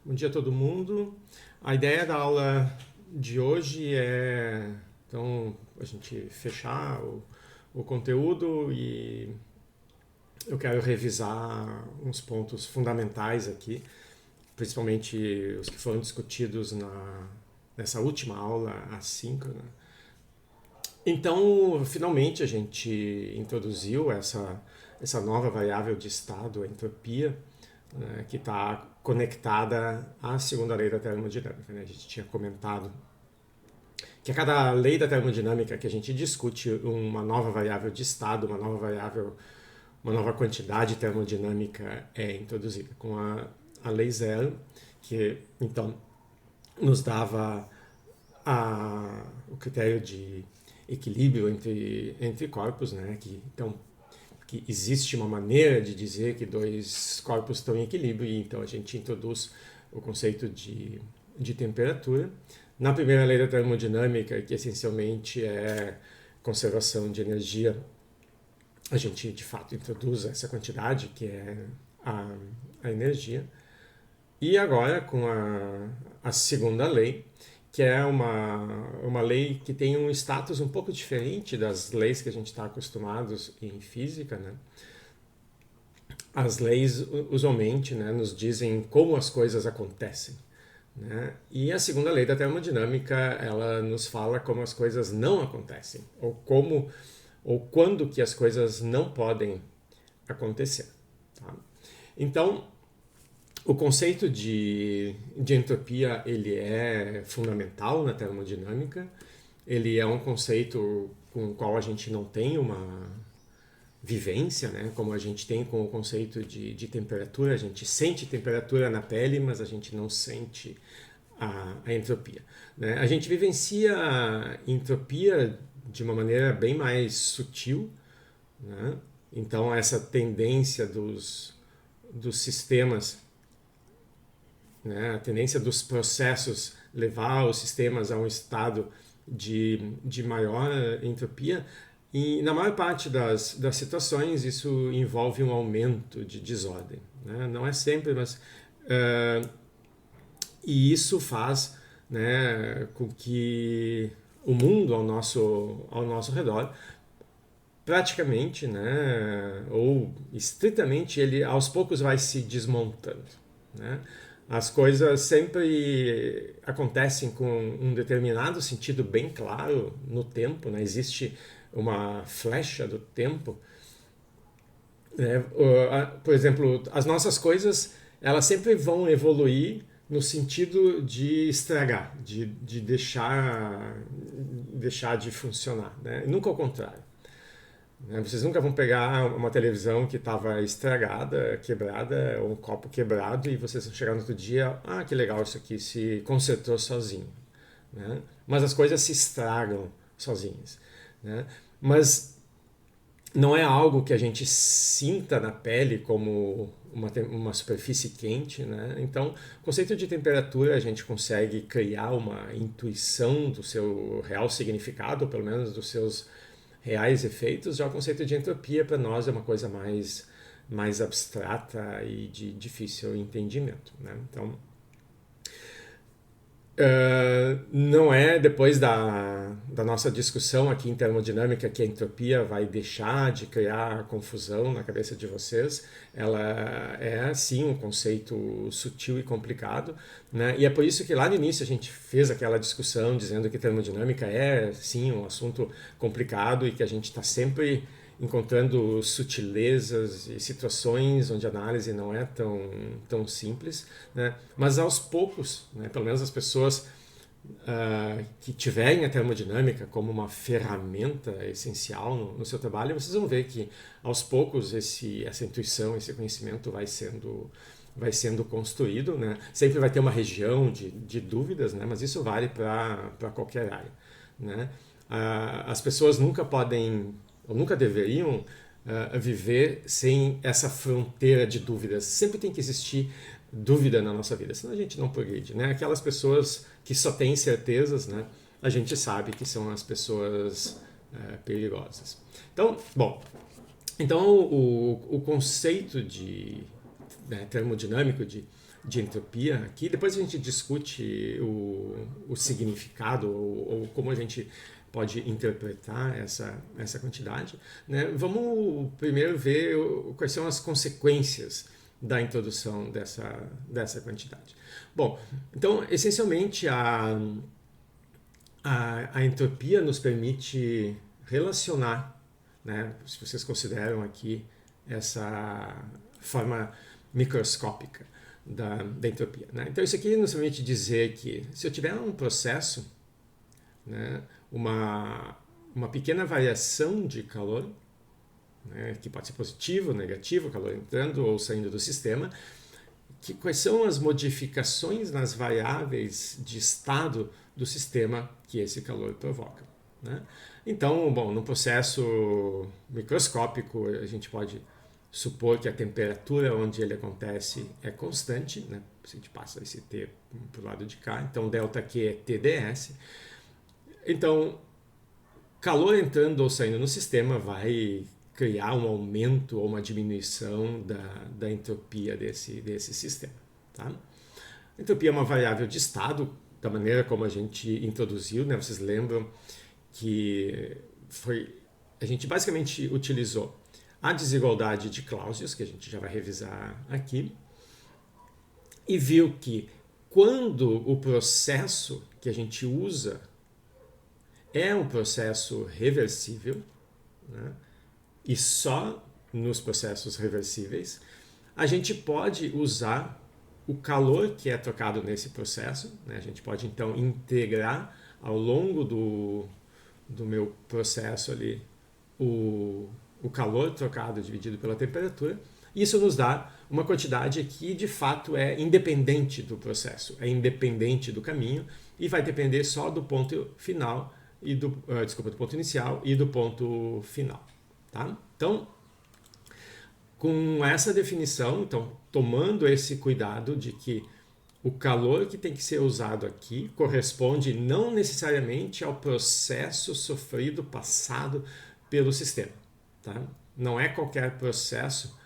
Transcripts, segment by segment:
Bom dia a todo mundo. A ideia da aula de hoje é, então, a gente fechar o conteúdo e eu quero revisar uns pontos fundamentais aqui, principalmente os que foram discutidos nessa última aula assíncrona. Então, finalmente a gente introduziu essa nova variável de estado, a entropia, né, que está conectada à segunda lei da termodinâmica. Né? A gente tinha comentado que a cada lei da termodinâmica que a gente discute uma nova variável de estado, uma nova quantidade termodinâmica é introduzida. Com a lei zero, que então nos dava o critério de equilíbrio entre corpos, né? Que existe uma maneira de dizer que dois corpos estão em equilíbrio, e então a gente introduz o conceito de temperatura. Na primeira lei da termodinâmica, que essencialmente é conservação de energia, a gente de fato introduz essa quantidade, que é a energia. E agora, com a segunda lei, que é uma lei que tem um status um pouco diferente das leis que a gente está acostumados em física, né? As leis, usualmente, né, nos dizem como as coisas acontecem, né? E a segunda lei da termodinâmica, ela nos fala como as coisas não acontecem, ou quando que as coisas não podem acontecer. Tá? Então, o conceito de entropia, ele é fundamental na termodinâmica. Ele é um conceito com o qual a gente não tem uma vivência, né? Como a gente tem com o conceito de temperatura. A gente sente temperatura na pele, mas a gente não sente a entropia. Né? A gente vivencia a entropia de uma maneira bem mais sutil. Né? Então, essa tendência dos sistemas, né, a tendência dos processos levar os sistemas a um estado de maior entropia, e na maior parte das situações isso envolve um aumento de desordem. Né? Não é sempre, mas e isso faz, né, com que o mundo ao nosso redor praticamente, né, ou estritamente, ele aos poucos vai se desmontando. Né? As coisas sempre acontecem com um determinado sentido bem claro no tempo, né? Existe uma flecha do tempo. Né? Por exemplo, as nossas coisas, elas sempre vão evoluir no sentido de estragar, de deixar de funcionar. Né? Nunca ao contrário. Vocês nunca vão pegar uma televisão que estava estragada, quebrada, ou um copo quebrado, e vocês vão chegar no outro dia, que legal, isso aqui se consertou sozinho. Né? Mas as coisas se estragam sozinhas. Né? Mas não é algo que a gente sinta na pele como uma superfície quente. Né? Então, o conceito de temperatura, a gente consegue criar uma intuição do seu real significado, ou pelo menos dos seus reais efeitos. Já o conceito de entropia para nós é uma coisa mais abstrata e de difícil entendimento. Né? Então, não é depois da nossa discussão aqui em termodinâmica que a entropia vai deixar de criar confusão na cabeça de vocês. Ela é, sim, um conceito sutil e complicado. Né? E é por isso que lá no início a gente fez aquela discussão dizendo que termodinâmica é, sim, um assunto complicado e que a gente está sempre encontrando sutilezas e situações onde a análise não é tão simples. Né? Mas aos poucos, né, pelo menos as pessoas que tiverem a termodinâmica como uma ferramenta essencial no seu trabalho, vocês vão ver que aos poucos essa intuição, esse conhecimento vai sendo construído. Né? Sempre vai ter uma região de dúvidas, né? Mas isso vale para qualquer área. Né? As pessoas nunca podem ou nunca deveriam viver sem essa fronteira de dúvidas. Sempre tem que existir dúvida na nossa vida, senão a gente não progride. Né? Aquelas pessoas que só têm certezas, né? A gente sabe que são as pessoas perigosas. Então, bom, então o conceito termodinâmico de de entropia aqui, depois a gente discute o significado ou como a gente pode interpretar essa quantidade, né? Vamos primeiro ver quais são as consequências da introdução dessa quantidade. Bom, então, essencialmente, a entropia nos permite relacionar, né, se vocês consideram aqui essa forma microscópica da entropia, né? Então, isso aqui nos permite dizer que se eu tiver um processo, né, uma pequena variação de calor, né, que pode ser positivo, negativo, calor entrando ou saindo do sistema, quais são as modificações nas variáveis de estado do sistema que esse calor provoca, né? Então, bom, no processo microscópico, a gente pode supor que a temperatura onde ele acontece é constante, né? Se a gente passa esse T para o lado de cá, então ΔQ é TdS. Então, calor entrando ou saindo no sistema vai criar um aumento ou uma diminuição da entropia desse sistema, tá? A entropia é uma variável de estado, da maneira como a gente introduziu, né? Vocês lembram que a gente basicamente utilizou a desigualdade de Clausius, que a gente já vai revisar aqui, e viu que quando o processo que a gente usa é um processo reversível, né, e só nos processos reversíveis, a gente pode usar o calor que é trocado nesse processo, né, a gente pode então integrar ao longo do meu processo ali o calor trocado dividido pela temperatura. Isso nos dá uma quantidade que de fato é independente do processo, é independente do caminho e vai depender só do ponto final e do ponto inicial e do ponto final, tá? Então, com essa definição, então tomando esse cuidado de que o calor que tem que ser usado aqui corresponde não necessariamente ao processo sofrido, passado pelo sistema, tá? Não é qualquer processo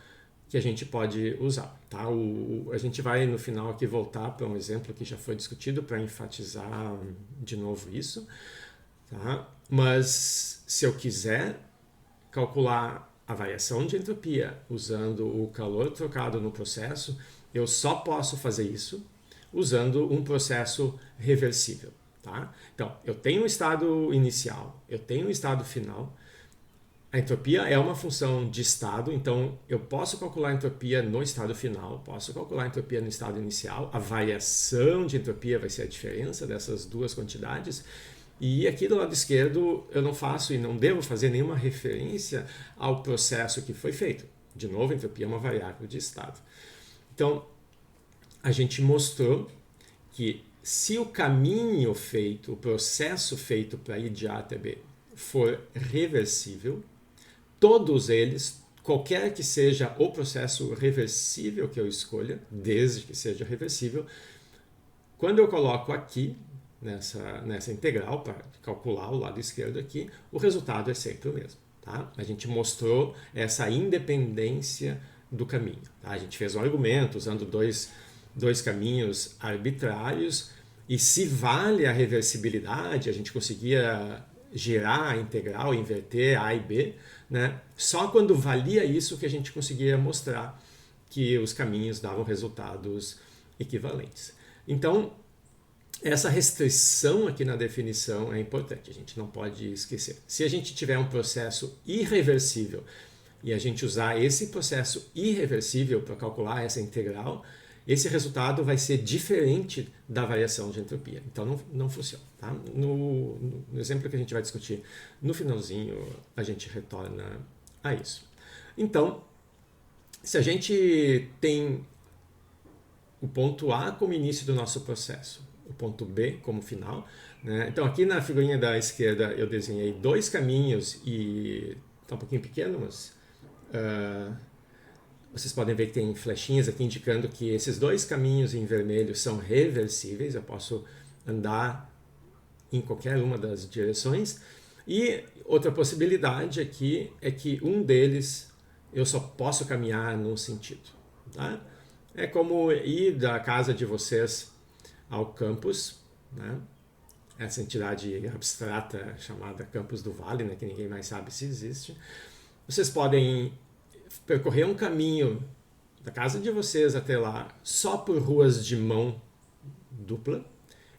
que a gente pode usar, tá? A gente vai no final aqui voltar para um exemplo que já foi discutido para enfatizar de novo isso, tá? Mas se eu quiser calcular a variação de entropia usando o calor trocado no processo, eu só posso fazer isso usando um processo reversível, tá? Então, eu tenho um estado inicial, eu tenho um estado final. A entropia é uma função de estado, então eu posso calcular a entropia no estado final, posso calcular a entropia no estado inicial, a variação de entropia vai ser a diferença dessas duas quantidades, e aqui do lado esquerdo eu não faço e não devo fazer nenhuma referência ao processo que foi feito. De novo, a entropia é uma variável de estado. Então, a gente mostrou que se o caminho feito, o processo feito para ir de A até B for reversível, todos eles, qualquer que seja o processo reversível que eu escolha, desde que seja reversível, quando eu coloco aqui, nessa integral, para calcular o lado esquerdo aqui, o resultado é sempre o mesmo, tá? A gente mostrou essa independência do caminho, tá? A gente fez um argumento usando dois caminhos arbitrários, e se vale a reversibilidade, a gente conseguia girar a integral, inverter A e B, né? Só quando valia isso que a gente conseguia mostrar que os caminhos davam resultados equivalentes. Então, essa restrição aqui na definição é importante, a gente não pode esquecer. Se a gente tiver um processo irreversível e a gente usar esse processo irreversível para calcular essa integral, esse resultado vai ser diferente da variação de entropia. Então não funciona, tá? No exemplo que a gente vai discutir no finalzinho, a gente retorna a isso. Então, se a gente tem o ponto A como início do nosso processo, o ponto B como final, né? Então aqui na figurinha da esquerda eu desenhei dois caminhos e está um pouquinho pequeno, mas vocês podem ver que tem flechinhas aqui indicando que esses dois caminhos em vermelho são reversíveis, eu posso andar em qualquer uma das direções. E outra possibilidade aqui é que um deles eu só posso caminhar num sentido, tá? É como ir da casa de vocês ao campus, né? Essa entidade abstrata chamada Campus do Vale, né? Que ninguém mais sabe se existe. Vocês podem percorrer um caminho da casa de vocês até lá só por ruas de mão dupla.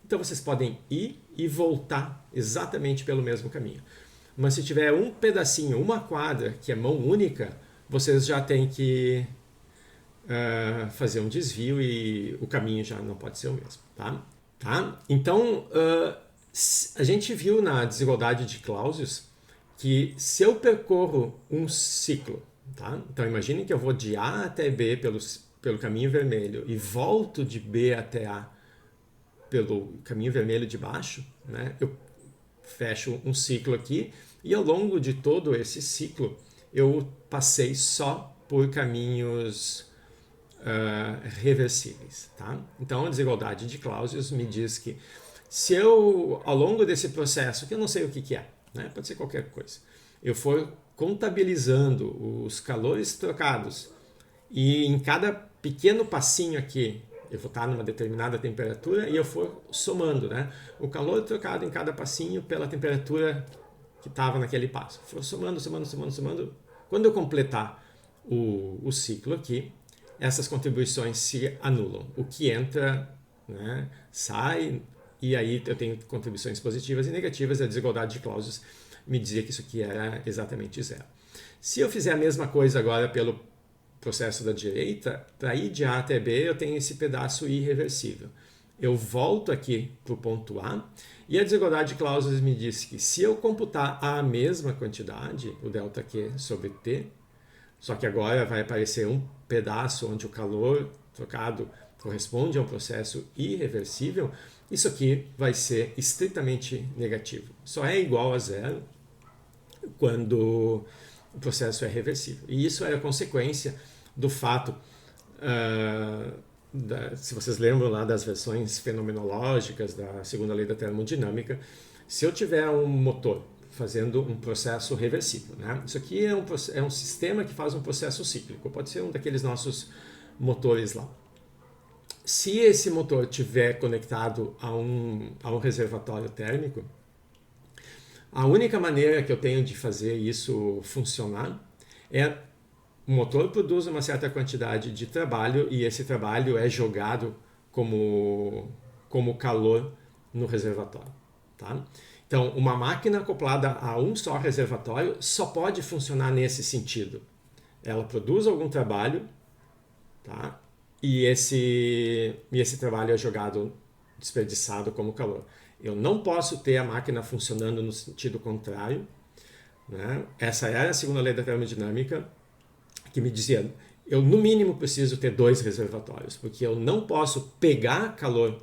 Então vocês podem ir e voltar exatamente pelo mesmo caminho. Mas se tiver um pedacinho, uma quadra, que é mão única, vocês já têm que fazer um desvio e o caminho já não pode ser o mesmo. Tá? Então, a gente viu na desigualdade de Clausius que se eu percorro um ciclo, tá? Então imagine que eu vou de A até B pelo caminho vermelho e volto de B até A pelo caminho vermelho de baixo, né? Eu fecho um ciclo aqui e ao longo de todo esse ciclo eu passei só por caminhos reversíveis. Tá? Então a desigualdade de Clausius me diz que se eu, ao longo desse processo, que eu não sei o que é, né? Pode ser qualquer coisa, eu for contabilizando os calores trocados e em cada pequeno passinho aqui eu vou estar numa determinada temperatura e eu for somando, né? O calor trocado em cada passinho pela temperatura que estava naquele passo. For somando. Quando eu completar o ciclo aqui, essas contribuições se anulam. O que entra, né, sai, e aí eu tenho contribuições positivas e negativas. A desigualdade de Clausius me dizia que isso aqui era exatamente zero. Se eu fizer a mesma coisa agora pelo processo da direita, para ir de A até B eu tenho esse pedaço irreversível. Eu volto aqui para o ponto A e a desigualdade de Clausius me diz que se eu computar a mesma quantidade, o ΔQ sobre T, só que agora vai aparecer um pedaço onde o calor trocado corresponde a um processo irreversível, isso aqui vai ser estritamente negativo. Só é igual a zero quando o processo é reversível. E isso era consequência do fato, se vocês lembram lá das versões fenomenológicas da segunda lei da termodinâmica, se eu tiver um motor fazendo um processo reversível, né? Isso aqui é um sistema que faz um processo cíclico, pode ser um daqueles nossos motores lá. Se esse motor estiver conectado a um reservatório térmico, a única maneira que eu tenho de fazer isso funcionar é o motor produz uma certa quantidade de trabalho e esse trabalho é jogado como calor no reservatório. Tá? Então, uma máquina acoplada a um só reservatório só pode funcionar nesse sentido. Ela produz algum trabalho, tá? E esse trabalho é jogado, desperdiçado como calor. Eu não posso ter a máquina funcionando no sentido contrário, né? Essa era a segunda lei da termodinâmica, que me dizia, eu no mínimo preciso ter 2 reservatórios, porque eu não posso pegar calor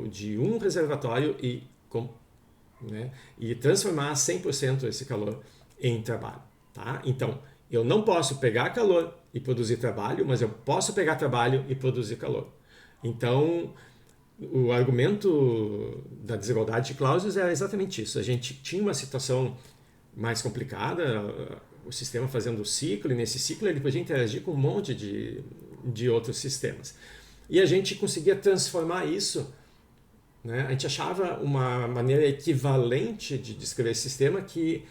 de um reservatório e transformar 100% esse calor em trabalho. Tá? Então, eu não posso pegar calor e produzir trabalho, mas eu posso pegar trabalho e produzir calor. Então, o argumento da desigualdade de Clausius era exatamente isso. A gente tinha uma situação mais complicada, o sistema fazendo o ciclo, e nesse ciclo ele podia interagir com um monte de outros sistemas. E a gente conseguia transformar isso, né? A gente achava uma maneira equivalente de descrever esse sistema que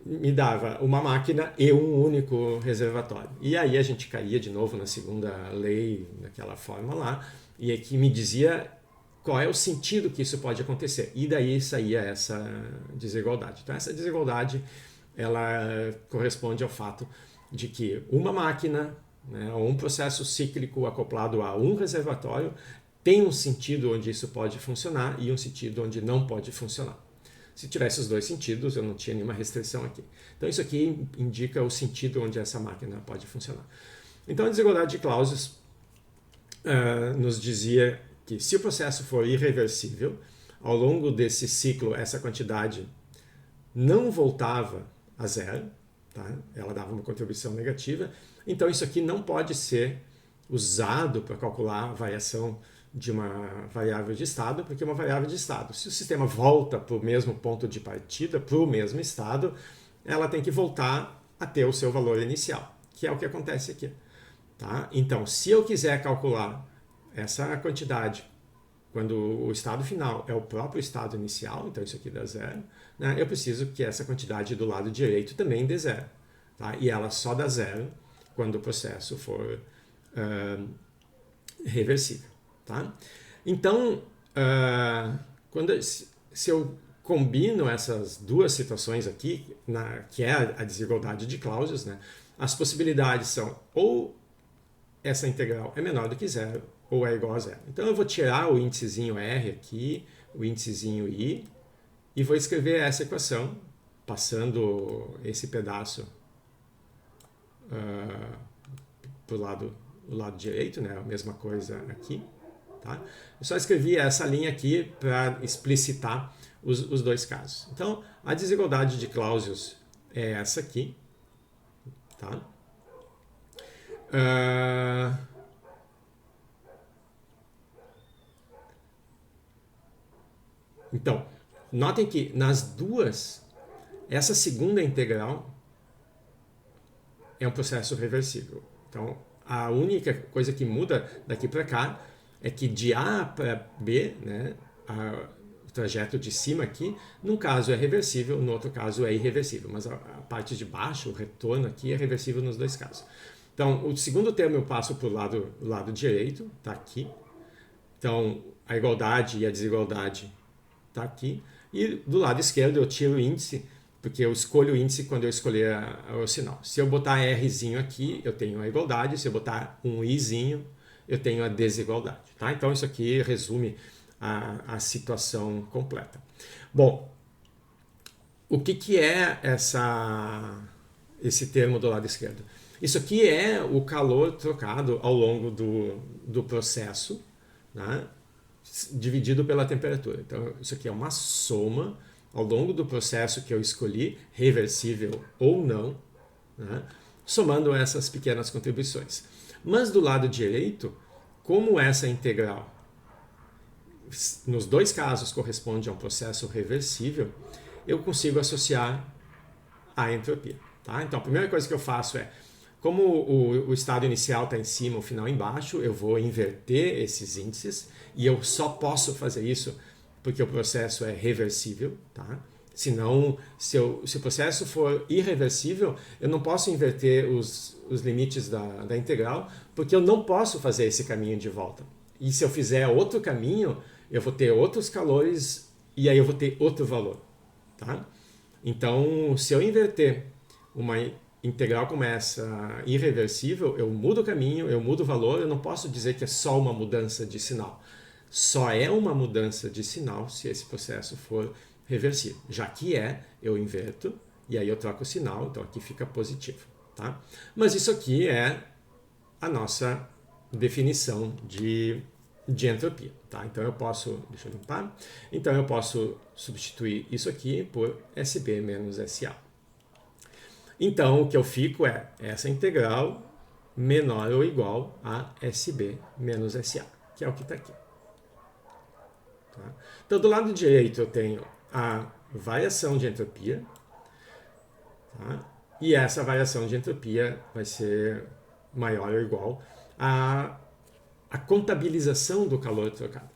me dava uma máquina e um único reservatório. E aí a gente caía de novo na segunda lei, naquela forma lá, e que me dizia qual é o sentido que isso pode acontecer. E daí saía essa desigualdade. Então essa desigualdade ela corresponde ao fato de que uma máquina, né, ou um processo cíclico acoplado a um reservatório tem um sentido onde isso pode funcionar e um sentido onde não pode funcionar. Se tivesse os 2 sentidos, eu não tinha nenhuma restrição aqui. Então isso aqui indica o sentido onde essa máquina pode funcionar. Então a desigualdade de Clausius nos dizia que se o processo for irreversível, ao longo desse ciclo essa quantidade não voltava a zero, tá? Ela dava uma contribuição negativa, então isso aqui não pode ser usado para calcular a variação de uma variável de estado, porque é uma variável de estado. Se o sistema volta para o mesmo ponto de partida, para o mesmo estado, ela tem que voltar a ter o seu valor inicial, que é o que acontece aqui. Tá? Então, se eu quiser calcular essa quantidade quando o estado final é o próprio estado inicial, então isso aqui dá zero, né? Eu preciso que essa quantidade do lado direito também dê zero. Tá? E ela só dá zero quando o processo for reversível. Tá? Então, se eu combino essas duas situações aqui, que é a desigualdade de Clausius, né? As possibilidades são ou essa integral é menor do que zero ou é igual a zero. Então eu vou tirar o índicezinho R aqui, o índicezinho I, e vou escrever essa equação, passando esse pedaço para o lado direito, né? A mesma coisa aqui. Tá? Eu só escrevi essa linha aqui para explicitar os dois casos. Então, a desigualdade de Clausius é essa aqui. Tá? Então, notem que nas duas, essa segunda integral é um processo reversível. Então, a única coisa que muda daqui para cá é que de A para B, né, o trajeto de cima aqui, num caso é reversível, no outro caso é irreversível. Mas a parte de baixo, o retorno aqui, é reversível nos dois casos. Então, o segundo termo eu passo para o lado direito, está aqui. Então, a igualdade e a desigualdade está aqui. E do lado esquerdo eu tiro o índice, porque eu escolho o índice quando eu escolher o sinal. Se eu botar Rzinho aqui, eu tenho a igualdade. Se eu botar um Izinho, eu tenho a desigualdade. Tá? Então, isso aqui resume a situação completa. Bom, o que é esse termo do lado esquerdo? Isso aqui é o calor trocado ao longo do processo, né, dividido pela temperatura. Então, isso aqui é uma soma ao longo do processo que eu escolhi, reversível ou não, né, somando essas pequenas contribuições. Mas do lado direito, como essa integral nos dois casos corresponde a um processo reversível, eu consigo associar a entropia. Tá? Então, a primeira coisa que eu faço é, como o estado inicial está em cima, o final embaixo, eu vou inverter esses índices, e eu só posso fazer isso porque o processo é reversível. Tá? Senão, se o processo for irreversível, eu não posso inverter os limites da integral, porque eu não posso fazer esse caminho de volta. E se eu fizer outro caminho, eu vou ter outros calores e aí eu vou ter outro valor. Tá? Então, se eu inverter uma integral como essa irreversível, eu mudo o caminho, eu mudo o valor, eu não posso dizer que é só uma mudança de sinal. Só é uma mudança de sinal se esse processo for reversível. Já que eu inverto e aí eu troco o sinal, então aqui fica positivo. Tá? Mas isso aqui é a nossa definição de entropia. Tá? Então eu posso, deixa eu limpar, então eu posso substituir isso aqui por SB menos SA. Então o que eu fico é essa integral menor ou igual a SB menos SA, que é o que está aqui. Tá? Então do lado direito eu tenho a variação de entropia, tá? E essa variação de entropia vai ser maior ou igual a contabilização do calor trocado.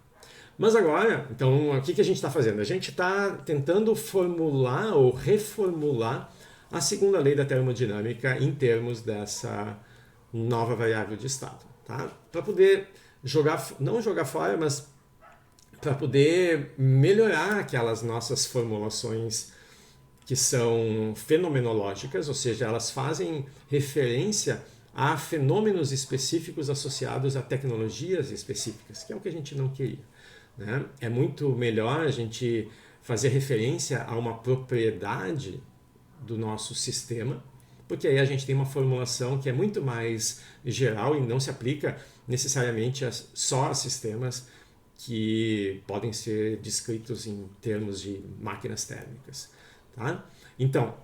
Mas agora, então, o que a gente está fazendo? A gente está tentando formular ou reformular a segunda lei da termodinâmica em termos dessa nova variável de estado. Tá? Para poder não jogar fora, mas para poder melhorar aquelas nossas formulações que são fenomenológicas, ou seja, elas fazem referência a fenômenos específicos associados a tecnologias específicas, que é o que a gente não queria. Né? É muito melhor a gente fazer referência a uma propriedade do nosso sistema, porque aí a gente tem uma formulação que é muito mais geral e não se aplica necessariamente só a sistemas que podem ser descritos em termos de máquinas térmicas. Tá? Então,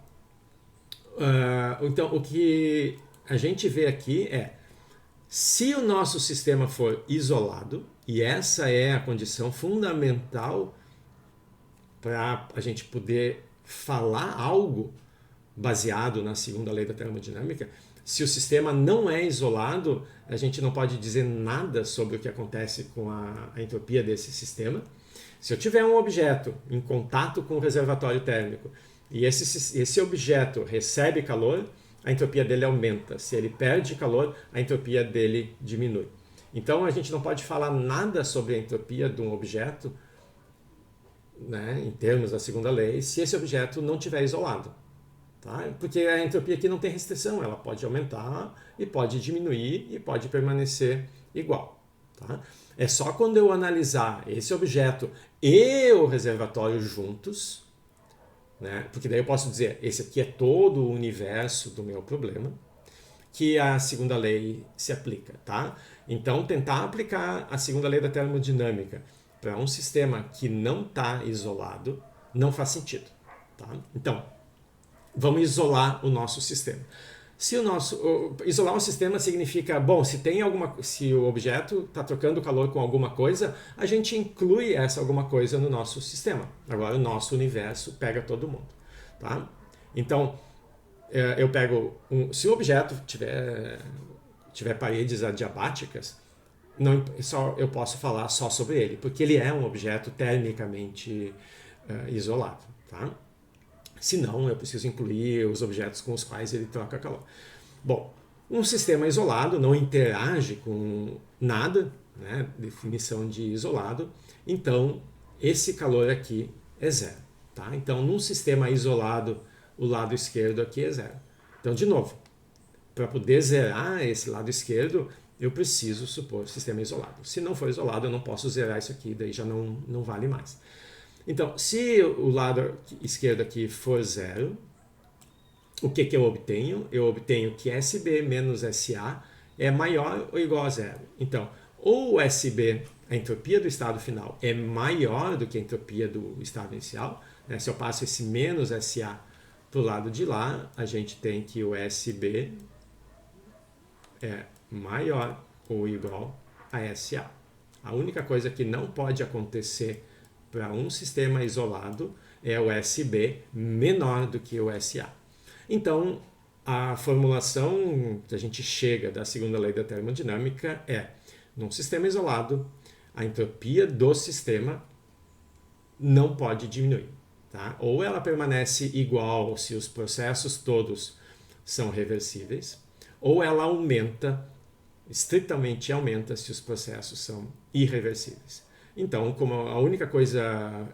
o que a gente vê aqui é, se o nosso sistema for isolado, e essa é a condição fundamental para a gente poder falar algo baseado na segunda lei da termodinâmica, se o sistema não é isolado, a gente não pode dizer nada sobre o que acontece com a entropia desse sistema. Se eu tiver um objeto em contato com o reservatório térmico e esse objeto recebe calor, a entropia dele aumenta. Se ele perde calor, a entropia dele diminui. Então a gente não pode falar nada sobre a entropia de um objeto, né, em termos da segunda lei, se esse objeto não estiver isolado. Tá? Porque a entropia aqui não tem restrição, ela pode aumentar e pode diminuir e pode permanecer igual. Tá? É só quando eu analisar esse objeto e o reservatório juntos, né, porque daí eu posso dizer, esse aqui é todo o universo do meu problema, que a segunda lei se aplica. Tá? Então, tentar aplicar a segunda lei da termodinâmica para um sistema que não está isolado não faz sentido. Tá? Então, vamos isolar o nosso sistema. Isolar um sistema significa, bom, se o objeto está trocando calor com alguma coisa, a gente inclui essa alguma coisa no nosso sistema. Agora o nosso universo pega todo mundo. Tá? Então, eu pego se o objeto tiver paredes adiabáticas, eu posso falar só sobre ele, porque ele é um objeto termicamente isolado. Tá? Se não, eu preciso incluir os objetos com os quais ele troca calor. Bom, um sistema isolado não interage com nada, né? Definição de isolado, então esse calor aqui é zero. Tá? Então, num sistema isolado, o lado esquerdo aqui é zero. Então, de novo, para poder zerar esse lado esquerdo, eu preciso supor sistema isolado. Se não for isolado, eu não posso zerar isso aqui, daí já não vale mais. Então, se o lado esquerdo aqui for zero, o que eu obtenho? Eu obtenho que SB menos SA é maior ou igual a zero. Então, ou SB, a entropia do estado final, é maior do que a entropia do estado inicial, né? Se eu passo esse menos SA para o lado de lá, a gente tem que o SB é maior ou igual a SA. A única coisa que não pode acontecer para um sistema isolado é o SB menor do que o SA. Então, a formulação que a gente chega da segunda lei da termodinâmica é, num sistema isolado, a entropia do sistema não pode diminuir. Tá? Ou ela permanece igual se os processos todos são reversíveis, ou ela aumenta, estritamente aumenta, se os processos são irreversíveis. Então, como a única coisa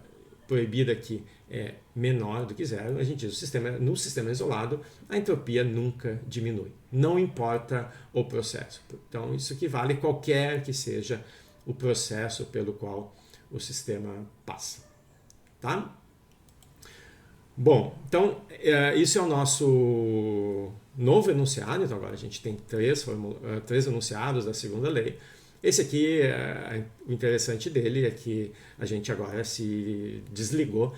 proibida aqui é menor do que zero, a gente diz no sistema isolado, a entropia nunca diminui. Não importa o processo. Então, isso aqui vale qualquer que seja o processo pelo qual o sistema passa. Tá? Bom, então, isso é o nosso novo enunciado. Então, agora a gente tem três enunciados da segunda lei. Esse aqui, o interessante dele é que a gente agora se desligou,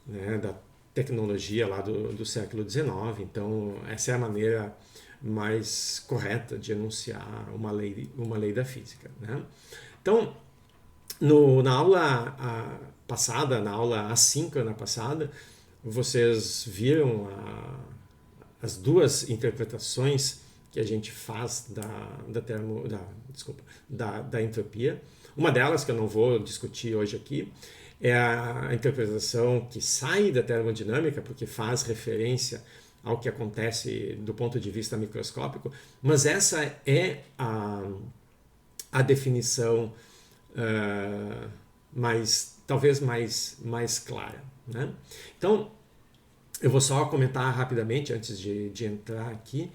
né, da tecnologia lá do século XIX, então essa é a maneira mais correta de enunciar uma lei da física. Né? Então, na aula passada, na aula assíncrona passada, vocês viram as duas interpretações que a gente faz da entropia. Uma delas, que eu não vou discutir hoje aqui, é a interpretação que sai da termodinâmica, porque faz referência ao que acontece do ponto de vista microscópico, mas essa é a definição talvez mais clara. Né? Então, eu vou só comentar rapidamente, antes de entrar aqui.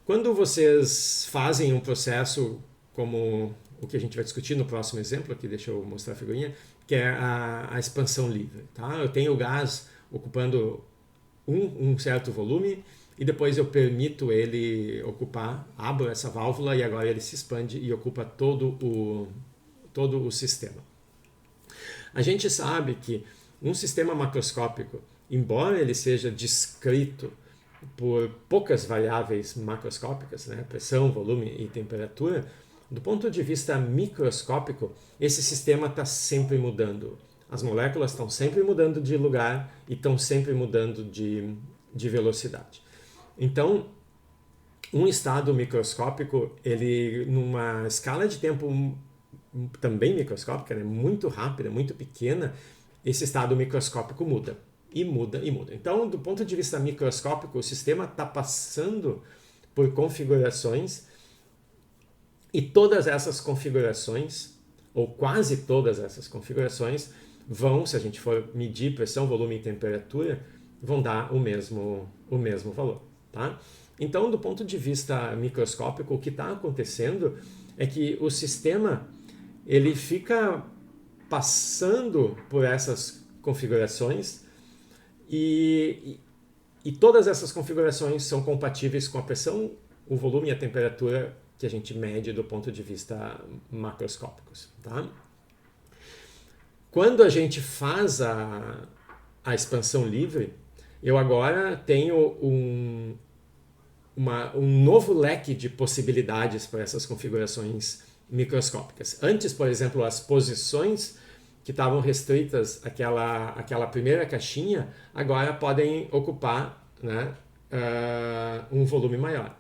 Quando vocês fazem um processo como o que a gente vai discutir no próximo exemplo, aqui deixa eu mostrar a figurinha, que é a expansão livre. Tá? Eu tenho o gás ocupando um certo volume e depois eu permito ele ocupar, abro essa válvula e agora ele se expande e ocupa todo o sistema. A gente sabe que um sistema macroscópico, embora ele seja descrito por poucas variáveis macroscópicas, né, pressão, volume e temperatura, do ponto de vista microscópico, esse sistema está sempre mudando. As moléculas estão sempre mudando de lugar e estão sempre mudando de velocidade. Então, Um estado microscópico, ele numa escala de tempo também microscópica, né, muito rápida, muito pequena, esse estado microscópico muda. E muda e muda. Então, do ponto de vista microscópico, o sistema está passando por configurações e todas essas configurações, ou quase todas essas configurações, vão, se a gente for medir pressão, volume e temperatura, vão dar o mesmo valor. Tá? Então, do ponto de vista microscópico, o que está acontecendo é que o sistema ele fica passando por essas configurações e todas essas configurações são compatíveis com a pressão, o volume e a temperatura que a gente mede do ponto de vista macroscópicos. Tá? Quando a gente faz a expansão livre, eu agora tenho um novo leque de possibilidades para essas configurações microscópicas. Antes, por exemplo, as posições que estavam restritas àquela primeira caixinha, agora podem ocupar, né, um volume maior.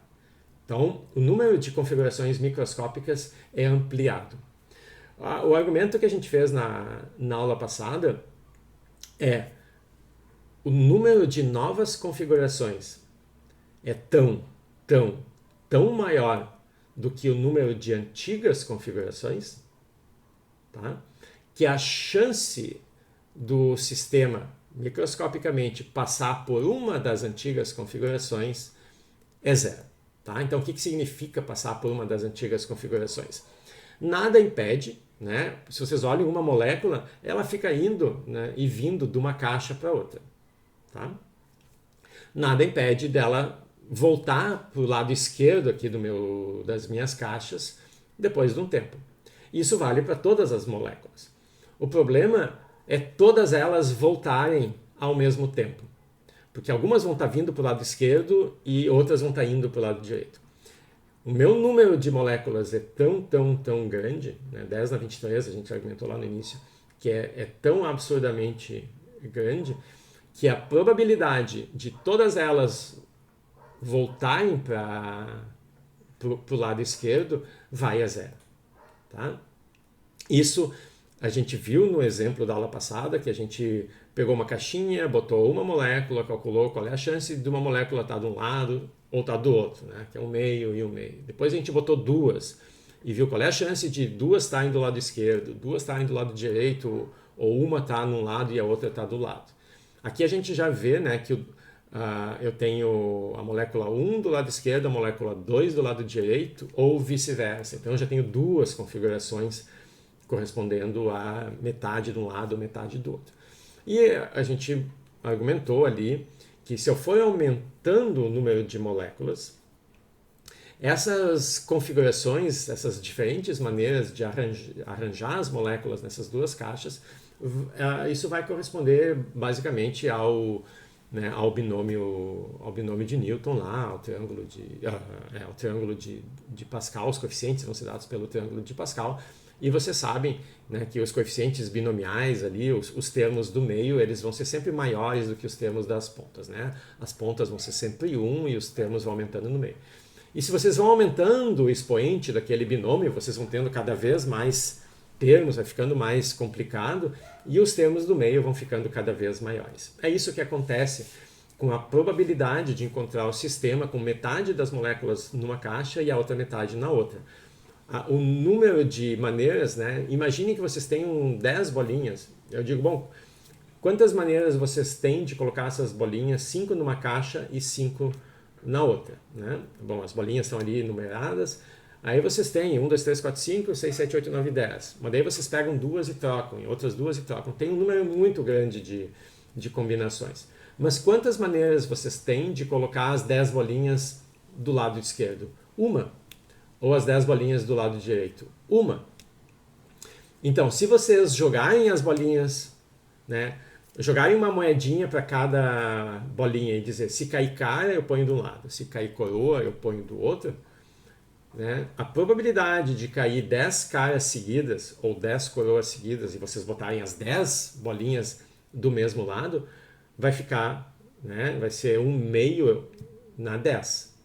Então, o número de configurações microscópicas é ampliado. O argumento que a gente fez na aula passada é o número de novas configurações é tão maior do que o número de antigas configurações, tá? Que a chance do sistema microscopicamente passar por uma das antigas configurações é zero. Tá? Então, o que significa passar por uma das antigas configurações? Nada impede, né? Se vocês olham uma molécula, ela fica indo, né, e vindo de uma caixa para outra. Tá? Nada impede dela voltar para o lado esquerdo aqui das minhas caixas depois de um tempo. Isso vale para todas as moléculas. O problema é todas elas voltarem ao mesmo tempo. Porque algumas vão estar vindo para o lado esquerdo e outras vão estar indo para o lado direito. O meu número de moléculas é tão grande, né? 10 na 23, a gente argumentou lá no início, que é tão absurdamente grande, que a probabilidade de todas elas voltarem para o lado esquerdo vai a zero. Tá? Isso a gente viu no exemplo da aula passada, que a gente pegou uma caixinha, botou uma molécula, calculou qual é a chance de uma molécula estar de um lado ou estar do outro, né? Que é um meio e um meio. Depois a gente botou duas e viu qual é a chance de duas estarem do lado esquerdo, duas estarem do lado direito, ou uma estar num lado e a outra estar do lado. Aqui a gente já vê, né, que eu tenho a molécula 1 do lado esquerdo, a molécula 2 do lado direito, ou vice-versa. Então eu já tenho duas configurações correspondendo a metade de um lado, metade do outro. E a gente argumentou ali que se eu for aumentando o número de moléculas, essas configurações, essas diferentes maneiras de arranjar as moléculas nessas duas caixas, isso vai corresponder basicamente ao binômio de Newton lá, ao triângulo de Pascal. Os coeficientes vão ser dados pelo triângulo de Pascal. E vocês sabem, né, que os coeficientes binomiais ali, os termos do meio, eles vão ser sempre maiores do que os termos das pontas, né? As pontas vão ser sempre 1 e os termos vão aumentando no meio. E se vocês vão aumentando o expoente daquele binômio, vocês vão tendo cada vez mais termos, vai ficando mais complicado e os termos do meio vão ficando cada vez maiores. É isso que acontece com a probabilidade de encontrar o sistema com metade das moléculas numa caixa e a outra metade na outra. O número de maneiras, né? Imaginem que vocês tenham 10 bolinhas. Eu digo, bom, quantas maneiras vocês têm de colocar essas bolinhas, 5 numa caixa e 5 na outra, né? Bom, as bolinhas estão ali numeradas. Aí vocês têm 1, 2, 3, 4, 5, 6, 7, 8, 9, 10. Mas daí vocês pegam duas e trocam, e outras duas e trocam. Tem um número muito grande de combinações. Mas quantas maneiras vocês têm de colocar as 10 bolinhas do lado esquerdo? Uma. Ou as 10 bolinhas do lado direito? Uma. Então, se vocês jogarem as bolinhas, né, jogarem uma moedinha para cada bolinha e dizer, se cair cara, eu ponho de um lado, se cair coroa, eu ponho do outro, né, a probabilidade de cair 10 caras seguidas ou 10 coroas seguidas e vocês botarem as 10 bolinhas do mesmo lado, vai ficar, né, vai ser 1 meio na 10.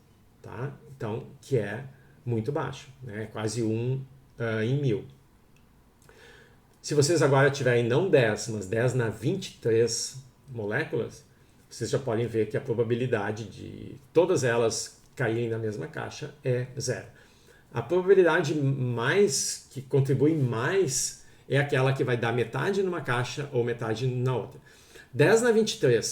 Tá? então, que é muito baixo, né? Quase 1 em 1000. Se vocês agora tiverem não 10, mas 10 na 23 moléculas, vocês já podem ver que a probabilidade de todas elas caírem na mesma caixa é zero. A probabilidade mais que contribui mais é aquela que vai dar metade numa caixa ou metade na outra. 10 na 23,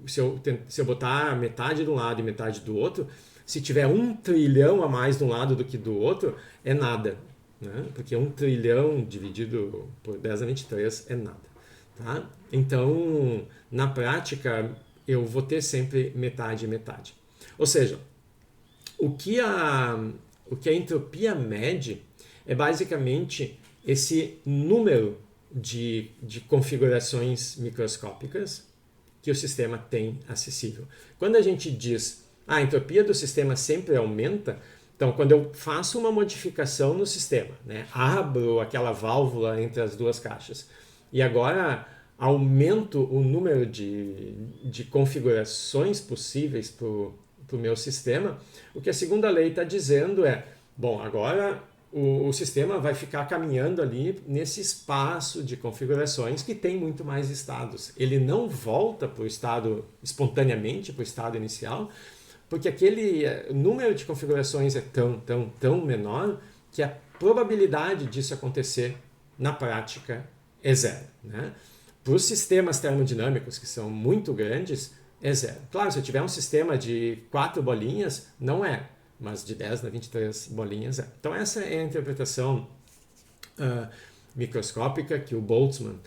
se eu botar metade de um lado e metade do outro, se tiver 1 trilhão a mais de um lado do que do outro, é nada. Né? Porque 1 trilhão dividido por 10 a 23 é nada. Tá? Então, na prática, eu vou ter sempre metade e metade. Ou seja, o que a entropia mede é basicamente esse número de configurações microscópicas que o sistema tem acessível. Quando a gente diz a entropia do sistema sempre aumenta, então quando eu faço uma modificação no sistema, né, abro aquela válvula entre as duas caixas e agora aumento o número de configurações possíveis para o meu sistema, o que a segunda lei está dizendo é, bom, agora o sistema vai ficar caminhando ali nesse espaço de configurações que tem muito mais estados. Ele não volta para o estado espontaneamente, para o estado inicial, porque aquele número de configurações é tão menor que a probabilidade disso acontecer na prática é zero. Né? Para os sistemas termodinâmicos, que são muito grandes, é zero. Claro, se eu tiver um sistema de 4 bolinhas, não é. Mas de 10 a 23 bolinhas é. Então essa é a interpretação microscópica que o Boltzmann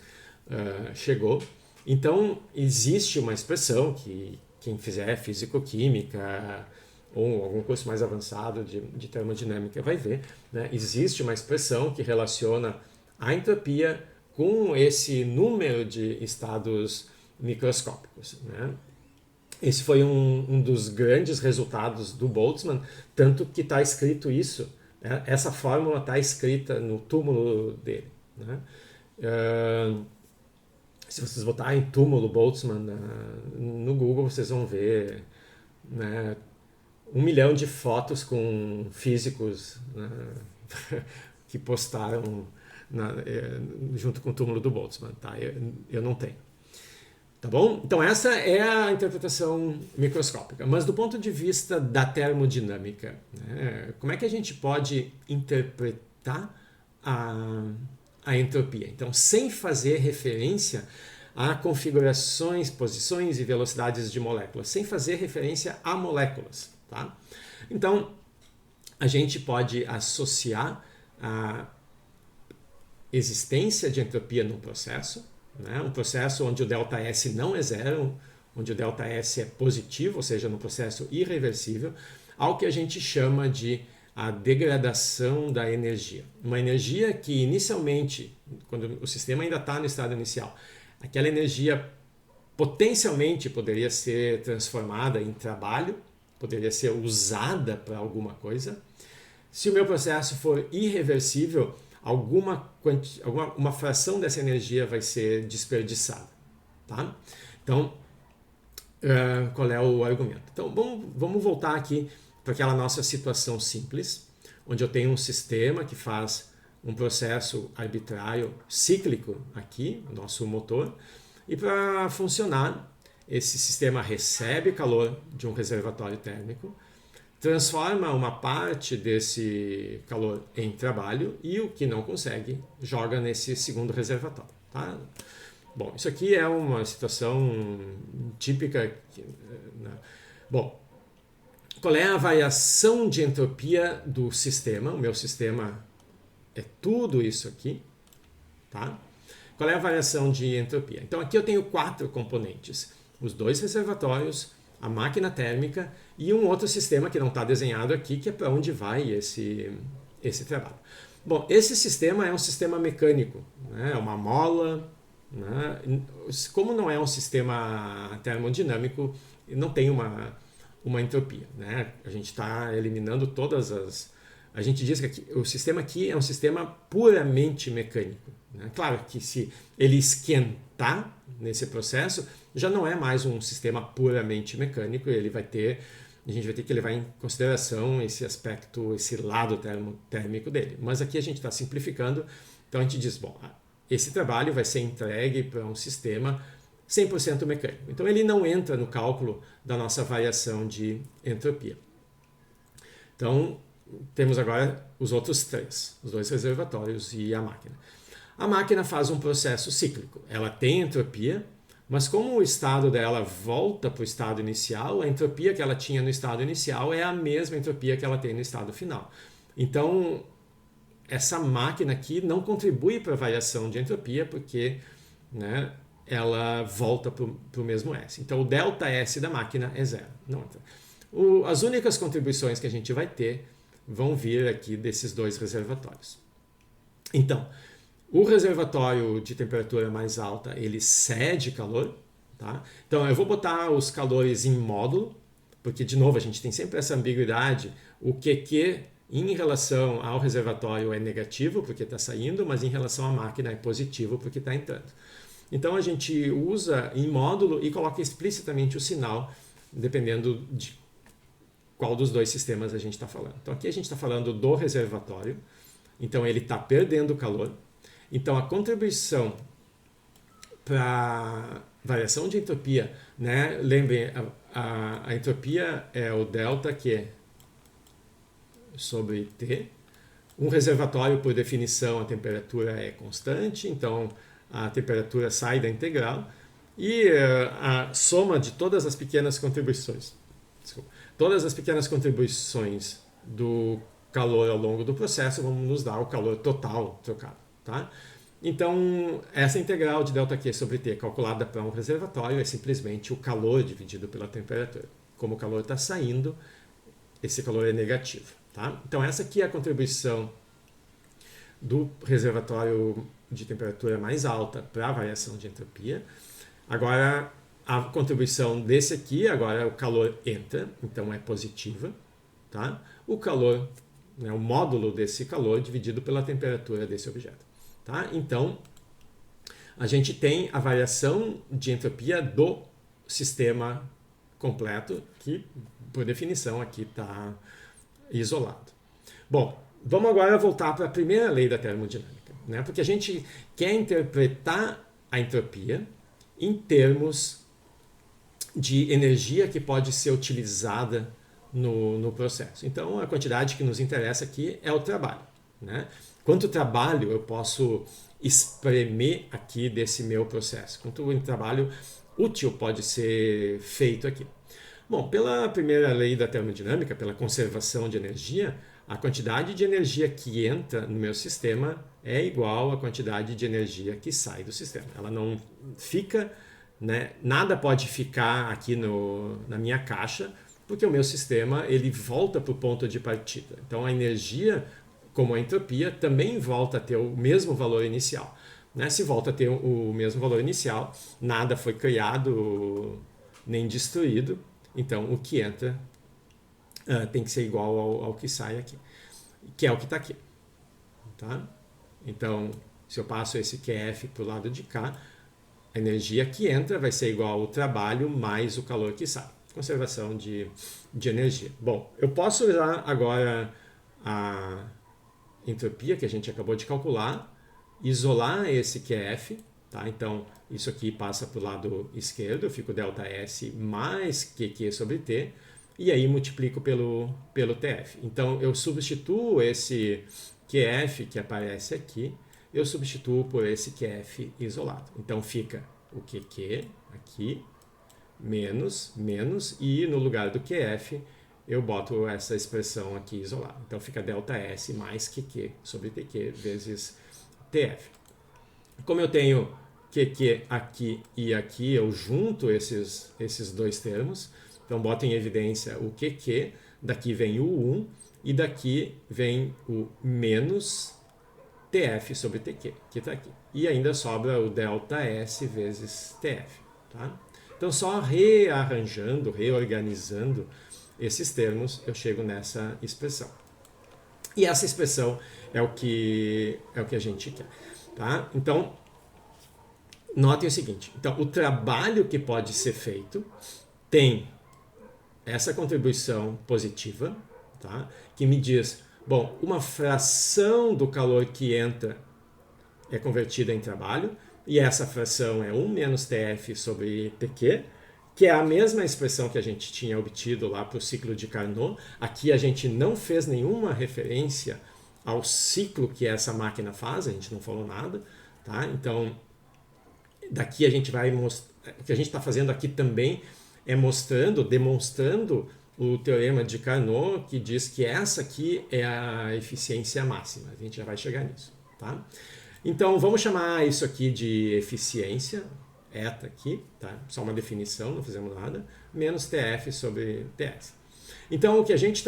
chegou. Então existe uma expressão que quem fizer físico-química ou algum curso mais avançado de termodinâmica vai ver, né? Existe uma expressão que relaciona a entropia com esse número de estados microscópicos, né? Esse foi um dos grandes resultados do Boltzmann, tanto que está escrito isso, né? Essa fórmula está escrita no túmulo dele. Né? Se vocês botarem túmulo Boltzmann no Google, vocês vão ver, né, 1 milhão de fotos com físicos, né, que postaram junto com o túmulo do Boltzmann. Tá? Eu não tenho. Tá bom? Então essa é a interpretação microscópica. Mas do ponto de vista da termodinâmica, né, como é que a gente pode interpretar a entropia? Então, sem fazer referência a configurações, posições e velocidades de moléculas, sem fazer referência a moléculas. Tá? Então, a gente pode associar a existência de entropia num processo, né? Um processo onde o ΔS não é zero, onde o ΔS é positivo, ou seja, num processo irreversível, ao que a gente chama de a degradação da energia. Uma energia que inicialmente, quando o sistema ainda está no estado inicial, aquela energia potencialmente poderia ser transformada em trabalho, poderia ser usada para alguma coisa. Se o meu processo for irreversível, uma fração dessa energia vai ser desperdiçada. Tá? Então, qual é o argumento? Então, vamos voltar aqui para aquela nossa situação simples, onde eu tenho um sistema que faz um processo arbitrário cíclico aqui, o nosso motor, e para funcionar, esse sistema recebe calor de um reservatório térmico, transforma uma parte desse calor em trabalho e o que não consegue joga nesse segundo reservatório. Tá? Bom, isso aqui é uma situação típica. Bom, qual é a variação de entropia do sistema? O meu sistema é tudo isso aqui. Tá? Qual é a variação de entropia? Então aqui eu tenho 4 componentes. Os 2 reservatórios, a máquina térmica e um outro sistema que não está desenhado aqui, que é para onde vai esse trabalho. Bom, esse sistema é um sistema mecânico, né? É uma mola, né? Como não é um sistema termodinâmico, não tem uma entropia, né? A gente está eliminando todas as... A gente diz que aqui, o sistema aqui é um sistema puramente mecânico, né? Claro que se ele esquentar nesse processo, já não é mais um sistema puramente mecânico, ele vai ter a gente vai ter que levar em consideração esse aspecto, esse lado térmico dele. Mas aqui a gente está simplificando, então a gente diz, bom, esse trabalho vai ser entregue para um sistema 100% mecânico. Então ele não entra no cálculo da nossa variação de entropia. Então temos agora os outros três, os dois reservatórios e a máquina. A máquina faz um processo cíclico. Ela tem entropia, mas como o estado dela volta para o estado inicial, a entropia que ela tinha no estado inicial é a mesma entropia que ela tem no estado final. Então, essa máquina aqui não contribui para a variação de entropia, porque, né, ela volta para o mesmo S. Então, o delta S da máquina é zero. Não entra. As únicas contribuições que a gente vai ter vão vir aqui desses dois reservatórios. Então, o reservatório de temperatura mais alta, ele cede calor, tá? Então eu vou botar os calores em módulo, porque de novo a gente tem sempre essa ambiguidade, o QQ em relação ao reservatório é negativo porque está saindo, mas em relação à máquina é positivo porque está entrando. Então a gente usa em módulo e coloca explicitamente o sinal, dependendo de qual dos dois sistemas a gente está falando. Então aqui a gente está falando do reservatório, então ele está perdendo calor. Então, a contribuição para variação de entropia, né? Lembrem, a entropia é o delta Q sobre T. Um reservatório, por definição, a temperatura é constante, então a temperatura sai da integral. E a soma de todas as pequenas contribuições, todas as pequenas contribuições do calor ao longo do processo vão nos dar o calor total trocado. Tá? Então, essa integral de ΔQ sobre T calculada para um reservatório é simplesmente o calor dividido pela temperatura. Como o calor está saindo, esse calor é negativo. Tá? Então, essa aqui é a contribuição do reservatório de temperatura mais alta para a variação de entropia. Agora, a contribuição desse aqui, agora o calor entra, então é positiva. Tá? O calor, né, o módulo desse calor dividido pela temperatura desse objeto. Tá? Então, a gente tem a variação de entropia do sistema completo, que, por definição, aqui está isolado. Bom, vamos agora voltar para a primeira lei da termodinâmica, né? Porque a gente quer interpretar a entropia em termos de energia que pode ser utilizada no processo. Então, a quantidade que nos interessa aqui é o trabalho, né? Quanto trabalho eu posso espremer aqui desse meu processo? Quanto trabalho útil pode ser feito aqui? Bom, pela primeira lei da termodinâmica, pela conservação de energia, a quantidade de energia que entra no meu sistema é igual à quantidade de energia que sai do sistema. Ela não fica, né? Nada pode ficar aqui na minha caixa, porque o meu sistema ele volta para o ponto de partida. Então a energia, como a entropia, também volta a ter o mesmo valor inicial. Né? Se volta a ter o mesmo valor inicial, nada foi criado nem destruído, então o que entra tem que ser igual ao que sai aqui, que é o que está aqui. Tá? Então, se eu passo esse QF para o lado de cá, a energia que entra vai ser igual ao trabalho mais o calor que sai. Conservação de energia. Bom, eu posso usar agora a entropia que a gente acabou de calcular, isolar esse QF, tá? Então isso aqui passa para o lado esquerdo, eu fico ΔS mais QQ sobre T, e aí multiplico pelo TF. Então eu substituo esse QF que aparece aqui, eu substituo por esse QF isolado. Então fica o QQ aqui, menos, e no lugar do QF eu boto essa expressão aqui isolada. Então fica ΔS mais QQ sobre TQ vezes TF. Como eu tenho QQ aqui e aqui, eu junto esses dois termos. Então boto em evidência o QQ, daqui vem o 1 e daqui vem o menos TF sobre TQ, que está aqui. E ainda sobra o ΔS vezes TF. Tá? Então só rearranjando, reorganizando esses termos, eu chego nessa expressão. E essa expressão é o que a gente quer. Tá? Então, notem o seguinte. Então, o trabalho que pode ser feito tem essa contribuição positiva, tá? Que me diz, bom, uma fração do calor que entra é convertida em trabalho, e essa fração é 1 menos TF sobre TQ, que é a mesma expressão que a gente tinha obtido lá para o ciclo de Carnot. Aqui a gente não fez nenhuma referência ao ciclo que essa máquina faz, a gente não falou nada, tá? Então, daqui a gente vai mostrar, o que a gente está fazendo aqui também é demonstrando o teorema de Carnot, que diz que essa aqui é a eficiência máxima. A gente já vai chegar nisso, tá? Então, vamos chamar isso aqui de eficiência, eta aqui, tá? Só uma definição, não fizemos nada, menos TF sobre TS. Então, o que a gente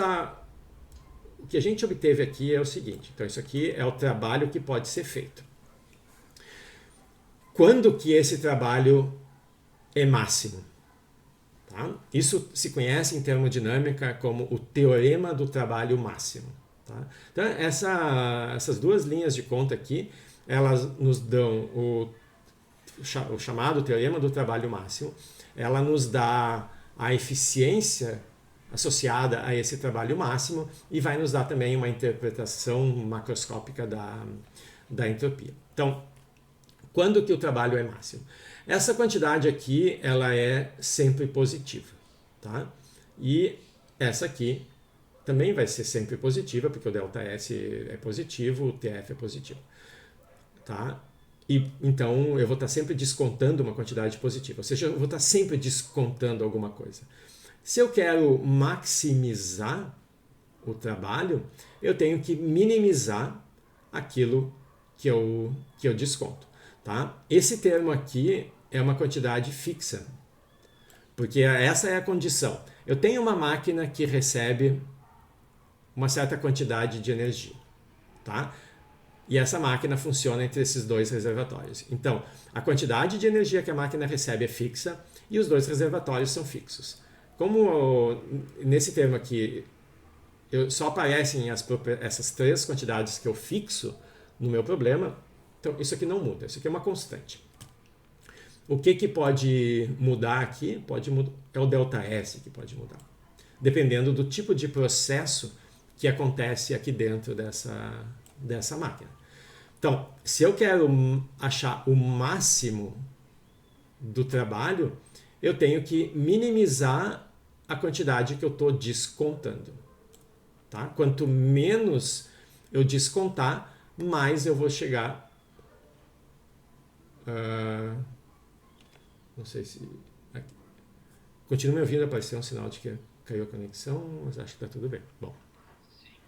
obteve aqui é o seguinte, então isso aqui é o trabalho que pode ser feito. Quando que esse trabalho é máximo? Tá? Isso se conhece em termodinâmica como o teorema do trabalho máximo. Tá? Então, essas duas linhas de conta aqui, elas nos dão o chamado teorema do trabalho máximo, ela nos dá a eficiência associada a esse trabalho máximo e vai nos dar também uma interpretação macroscópica da entropia. Então, quando que o trabalho é máximo? Essa quantidade aqui, ela é sempre positiva, tá? E essa aqui também vai ser sempre positiva, porque o ΔS é positivo, o TF é positivo, tá? E então eu vou estar sempre descontando uma quantidade positiva, ou seja, eu vou estar sempre descontando alguma coisa. Se eu quero maximizar o trabalho, eu tenho que minimizar aquilo que eu desconto. Tá? Esse termo aqui é uma quantidade fixa, porque essa é a condição. Eu tenho uma máquina que recebe uma certa quantidade de energia, tá? E essa máquina funciona entre esses dois reservatórios. Então, a quantidade de energia que a máquina recebe é fixa e os dois reservatórios são fixos. Como nesse termo aqui só aparecem essas três quantidades que eu fixo no meu problema, então isso aqui não muda, isso aqui é uma constante. O que pode mudar aqui? É o ΔS que pode mudar, dependendo do tipo de processo que acontece aqui dentro dessa máquina. Então, se eu quero achar o máximo do trabalho, eu tenho que minimizar a quantidade que eu estou descontando. Tá? Quanto menos eu descontar, mais eu vou chegar... não sei se... Aqui. Continua me ouvindo, apareceu um sinal de que caiu a conexão, mas acho que está tudo bem. Bom,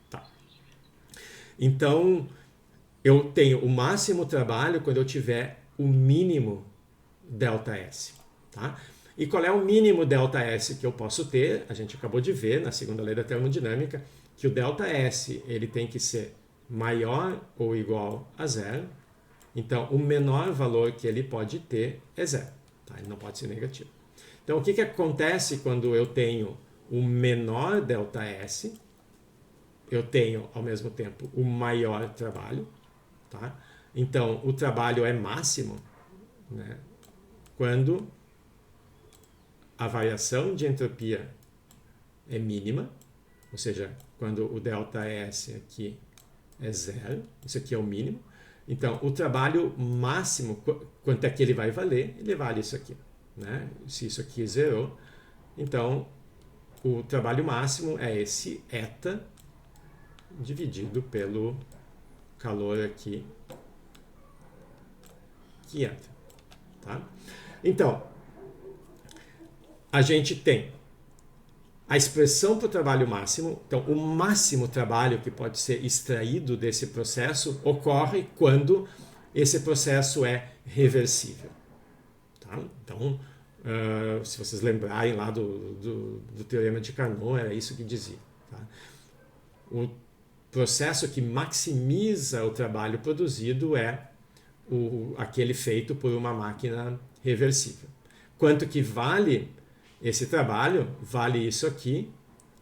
tá. Então, eu tenho o máximo trabalho quando eu tiver o mínimo ΔS. Tá? E qual é o mínimo ΔS que eu posso ter? A gente acabou de ver na segunda lei da termodinâmica que o ΔS ele tem que ser maior ou igual a zero. Então, o menor valor que ele pode ter é zero. Tá? Ele não pode ser negativo. Então, o que acontece quando eu tenho o menor ΔS? Eu tenho, ao mesmo tempo, o maior trabalho. Tá? Então, o trabalho é máximo, né, quando a variação de entropia é mínima, ou seja, quando o ΔS aqui é zero, isso aqui é o mínimo. Então, o trabalho máximo, quanto é que ele vai valer? Ele vale isso aqui. Né? Se isso aqui zerou, então o trabalho máximo é esse eta dividido pelo calor aqui que entra. Tá? Então, a gente tem a expressão para o trabalho máximo. Então, o máximo trabalho que pode ser extraído desse processo ocorre quando esse processo é reversível. Tá? Então, se vocês lembrarem lá do teorema de Carnot, era isso que dizia. Tá? O processo que maximiza o trabalho produzido é aquele feito por uma máquina reversível. Quanto que vale esse trabalho? Vale isso aqui,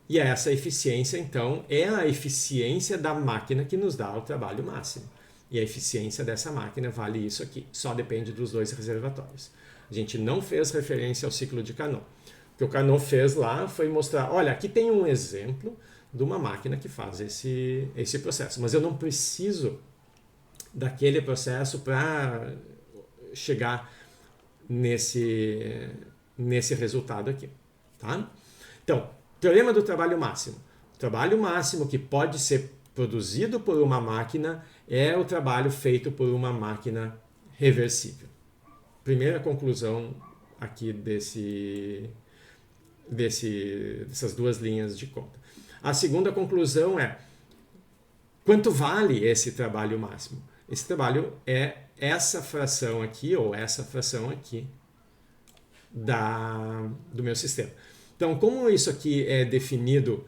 e essa eficiência, então, é a eficiência da máquina que nos dá o trabalho máximo. E a eficiência dessa máquina vale isso aqui, só depende dos dois reservatórios. A gente não fez referência ao ciclo de Carnot. que o Carnot fez lá foi mostrar, olha, aqui tem um exemplo de uma máquina que faz esse processo, mas eu não preciso daquele processo para chegar nesse resultado aqui, tá? Então, teorema do trabalho máximo. O trabalho máximo que pode ser produzido por uma máquina é o trabalho feito por uma máquina reversível. Primeira conclusão aqui dessas duas linhas de conta. A segunda conclusão é quanto vale esse trabalho máximo? Esse trabalho é essa fração aqui ou essa fração aqui do meu sistema. Então, como isso aqui é definido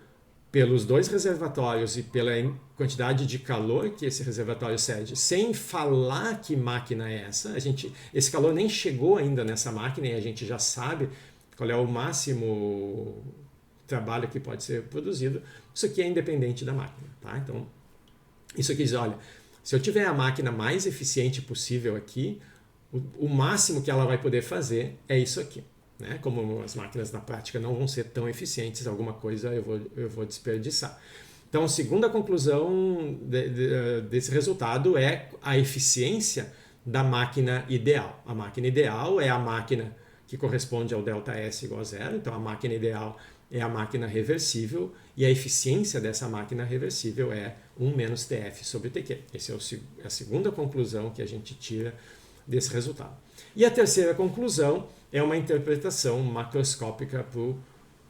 pelos dois reservatórios e pela quantidade de calor que esse reservatório cede, sem falar que máquina é essa, esse calor nem chegou ainda nessa máquina e a gente já sabe qual é o máximo trabalho que pode ser produzido. Isso aqui é independente da máquina, tá? Então, isso aqui diz, olha, se eu tiver a máquina mais eficiente possível aqui, o máximo que ela vai poder fazer é isso aqui. Né? Como as máquinas na prática não vão ser tão eficientes, alguma coisa eu vou desperdiçar. Então, a segunda conclusão desse resultado é a eficiência da máquina ideal. A máquina ideal é a máquina que corresponde ao ΔS igual a zero, então a máquina ideal é a máquina reversível e a eficiência dessa máquina reversível é 1 menos TF sobre TQ. Essa é a segunda conclusão que a gente tira desse resultado. E a terceira conclusão é uma interpretação macroscópica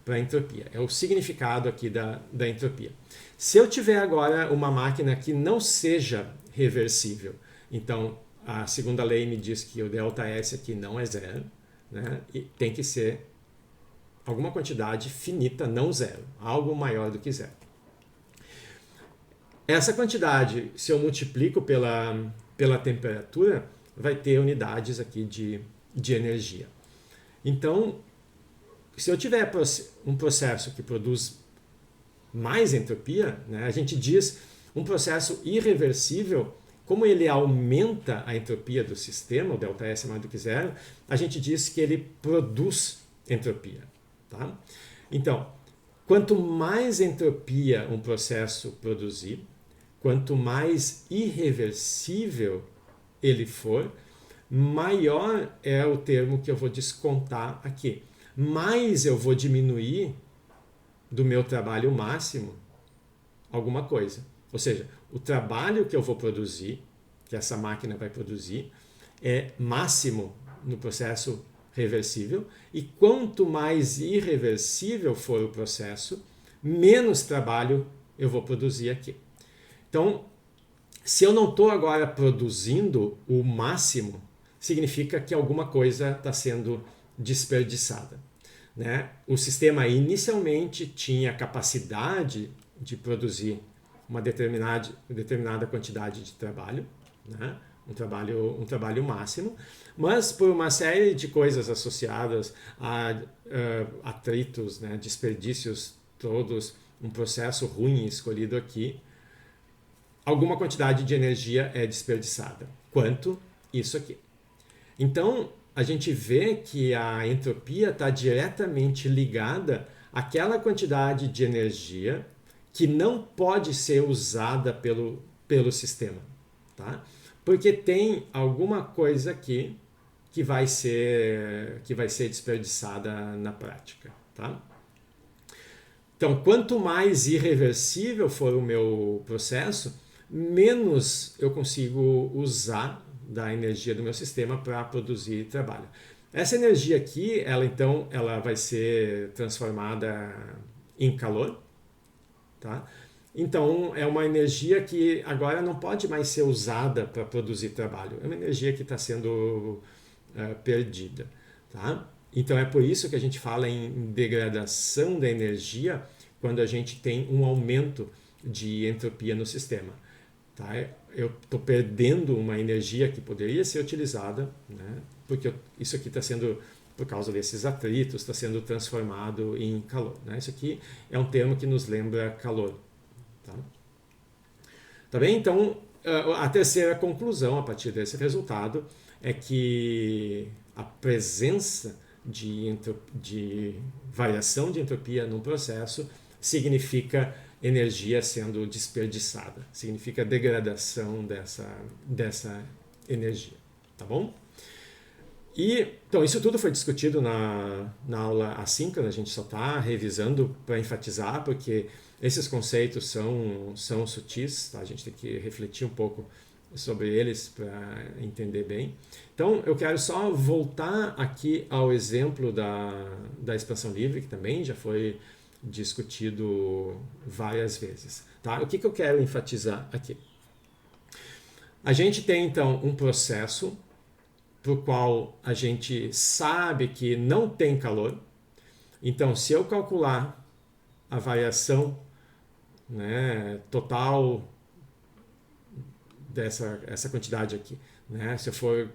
para a entropia. É o significado aqui da entropia. Se eu tiver agora uma máquina que não seja reversível, então a segunda lei me diz que o ΔS aqui não é zero, né? E tem que ser alguma quantidade finita, não zero, algo maior do que zero. Essa quantidade, se eu multiplico pela temperatura, vai ter unidades aqui de energia. Então, se eu tiver um processo que produz mais entropia, né, a gente diz um processo irreversível, como ele aumenta a entropia do sistema, o ΔS é maior do que zero, a gente diz que ele produz entropia. Tá? Então, quanto mais entropia um processo produzir, quanto mais irreversível ele for, maior é o termo que eu vou descontar aqui. Mais eu vou diminuir do meu trabalho máximo alguma coisa. Ou seja, o trabalho que eu vou produzir, que essa máquina vai produzir, é máximo no processo reversível, e quanto mais irreversível for o processo, menos trabalho eu vou produzir aqui. Então, se eu não estou agora produzindo o máximo, significa que alguma coisa está sendo desperdiçada. Né? O sistema inicialmente tinha capacidade de produzir uma determinada quantidade de trabalho, né? um trabalho máximo, mas por uma série de coisas associadas a atritos, né? Desperdícios todos, um processo ruim escolhido aqui, alguma quantidade de energia é desperdiçada. Quanto? Isso aqui. Então, a gente vê que a entropia está diretamente ligada àquela quantidade de energia que não pode ser usada pelo sistema. Tá? Porque tem alguma coisa aqui que vai ser desperdiçada na prática. Tá? Então, quanto mais irreversível for o meu processo, menos eu consigo usar da energia do meu sistema para produzir trabalho. Essa energia aqui, ela vai ser transformada em calor, tá? Então, é uma energia que agora não pode mais ser usada para produzir trabalho. É uma energia que está sendo perdida, tá? Então, é por isso que a gente fala em degradação da energia quando a gente tem um aumento de entropia no sistema. Tá? Eu estou perdendo uma energia que poderia ser utilizada, né? Porque isso aqui está sendo, por causa desses atritos, está sendo transformado em calor. Né? Isso aqui é um termo que nos lembra calor. Tá bem? Então, a terceira conclusão a partir desse resultado é que a presença de variação de entropia num processo significa energia sendo desperdiçada, significa degradação dessa energia, tá bom? Então, isso tudo foi discutido na aula assíncrona, a gente só está revisando para enfatizar, porque esses conceitos são sutis, tá? A gente tem que refletir um pouco sobre eles para entender bem. Então, eu quero só voltar aqui ao exemplo da expansão livre, que também já foi discutido várias vezes. Tá? O que eu quero enfatizar aqui? A gente tem, então, um processo para o qual a gente sabe que não tem calor. Então, se eu calcular a variação, né, total essa quantidade aqui, né, se eu for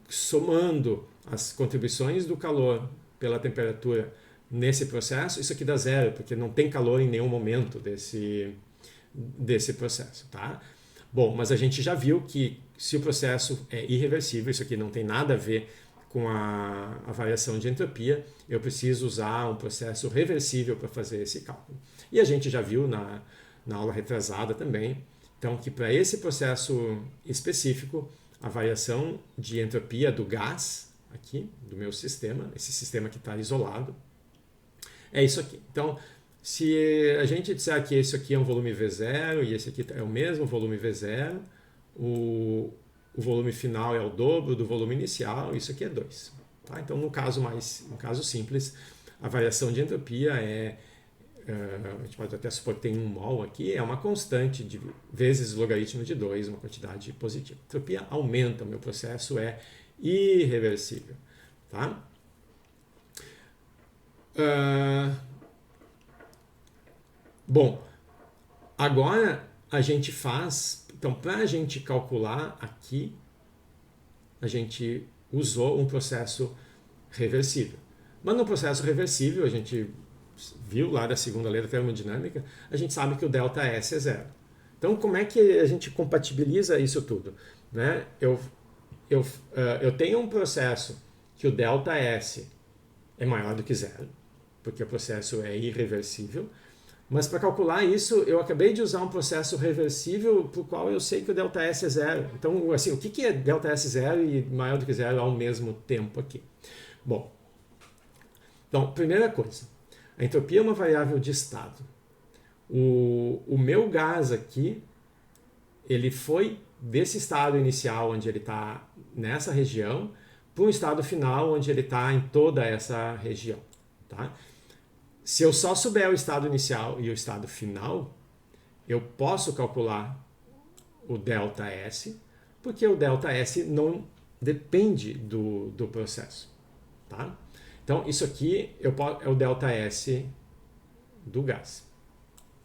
somando as contribuições do calor pela temperatura nesse processo, isso aqui dá zero, porque não tem calor em nenhum momento desse processo. Tá? Bom, mas a gente já viu que se o processo é irreversível, isso aqui não tem nada a ver com a variação de entropia, eu preciso usar um processo reversível para fazer esse cálculo. E a gente já viu na aula retrasada também, então, que para esse processo específico, a variação de entropia do gás, aqui, do meu sistema, esse sistema que está isolado, é isso aqui. Então, se a gente disser que esse aqui é um volume V0 e esse aqui é o mesmo volume V0, o volume final é o dobro do volume inicial, isso aqui é 2. Tá? Então, no caso simples, a variação de entropia a gente pode até supor que tem 1 mol aqui, é uma constante de vezes o logaritmo de 2, uma quantidade positiva. A entropia aumenta, o meu processo é irreversível. Tá? Bom, agora a gente faz, então para a gente calcular aqui, a gente usou um processo reversível. Mas no processo reversível, a gente viu lá da segunda lei da termodinâmica, a gente sabe que o ΔS é zero. Então como é que a gente compatibiliza isso tudo? Né? Eu tenho um processo que o ΔS é maior do que zero, porque o processo é irreversível, mas para calcular isso, eu acabei de usar um processo reversível para o qual eu sei que o ΔS é zero. Então, assim, o que é ΔS zero e maior do que zero ao mesmo tempo aqui? Bom, então, primeira coisa, a entropia é uma variável de estado. O meu gás aqui, ele foi desse estado inicial, onde ele está nessa região, para um estado final, onde ele está em toda essa região. Tá? Se eu só souber o estado inicial e o estado final, eu posso calcular o ΔS, porque o ΔS não depende do processo. Tá? Então, isso aqui é o ΔS do gás.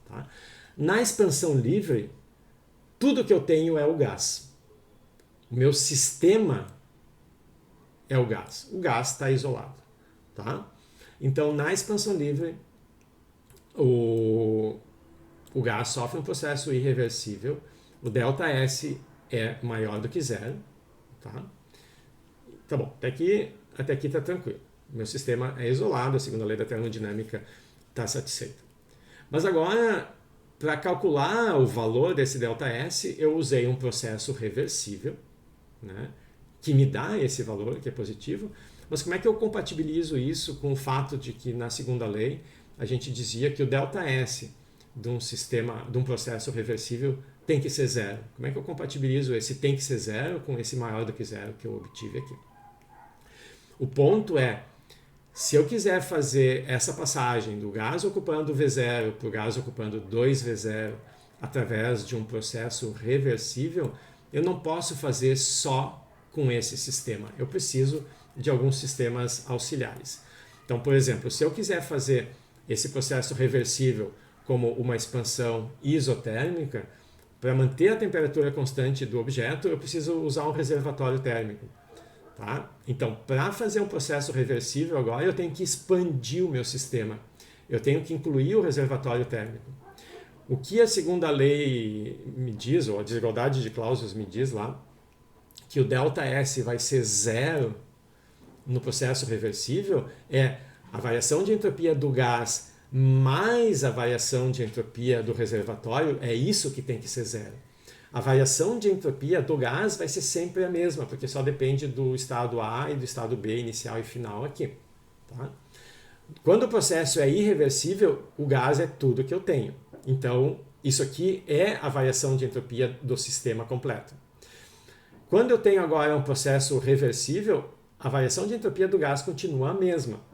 Tá? Na expansão livre, tudo que eu tenho é o gás. O meu sistema é o gás. O gás está isolado. Tá? Então, na expansão livre, o gás sofre um processo irreversível. O ΔS é maior do que zero. Tá bom, até aqui está tranquilo. Meu sistema é isolado, a segunda lei da termodinâmica está satisfeita. Mas agora, para calcular o valor desse ΔS, eu usei um processo reversível, né, que me dá esse valor, que é positivo. Mas como é que eu compatibilizo isso com o fato de que na segunda lei a gente dizia que o ΔS de um processo reversível tem que ser zero? Como é que eu compatibilizo esse tem que ser zero com esse maior do que zero que eu obtive aqui? O ponto é, se eu quiser fazer essa passagem do gás ocupando V0 para o gás ocupando 2V0 através de um processo reversível, eu não posso fazer só com esse sistema. Eu preciso de alguns sistemas auxiliares. Então, por exemplo, se eu quiser fazer esse processo reversível como uma expansão isotérmica, para manter a temperatura constante do objeto, eu preciso usar um reservatório térmico. Tá? Então, para fazer um processo reversível agora, eu tenho que expandir o meu sistema. Eu tenho que incluir o reservatório térmico. O que a segunda lei me diz, ou a desigualdade de Clausius me diz lá, que o ΔS vai ser zero no processo reversível é a variação de entropia do gás mais a variação de entropia do reservatório, é isso que tem que ser zero. A variação de entropia do gás vai ser sempre a mesma, porque só depende do estado A e do estado B inicial e final aqui. Tá? Quando o processo é irreversível, o gás é tudo que eu tenho. Então, isso aqui é a variação de entropia do sistema completo. Quando eu tenho agora um processo reversível, a variação de entropia do gás continua a mesma.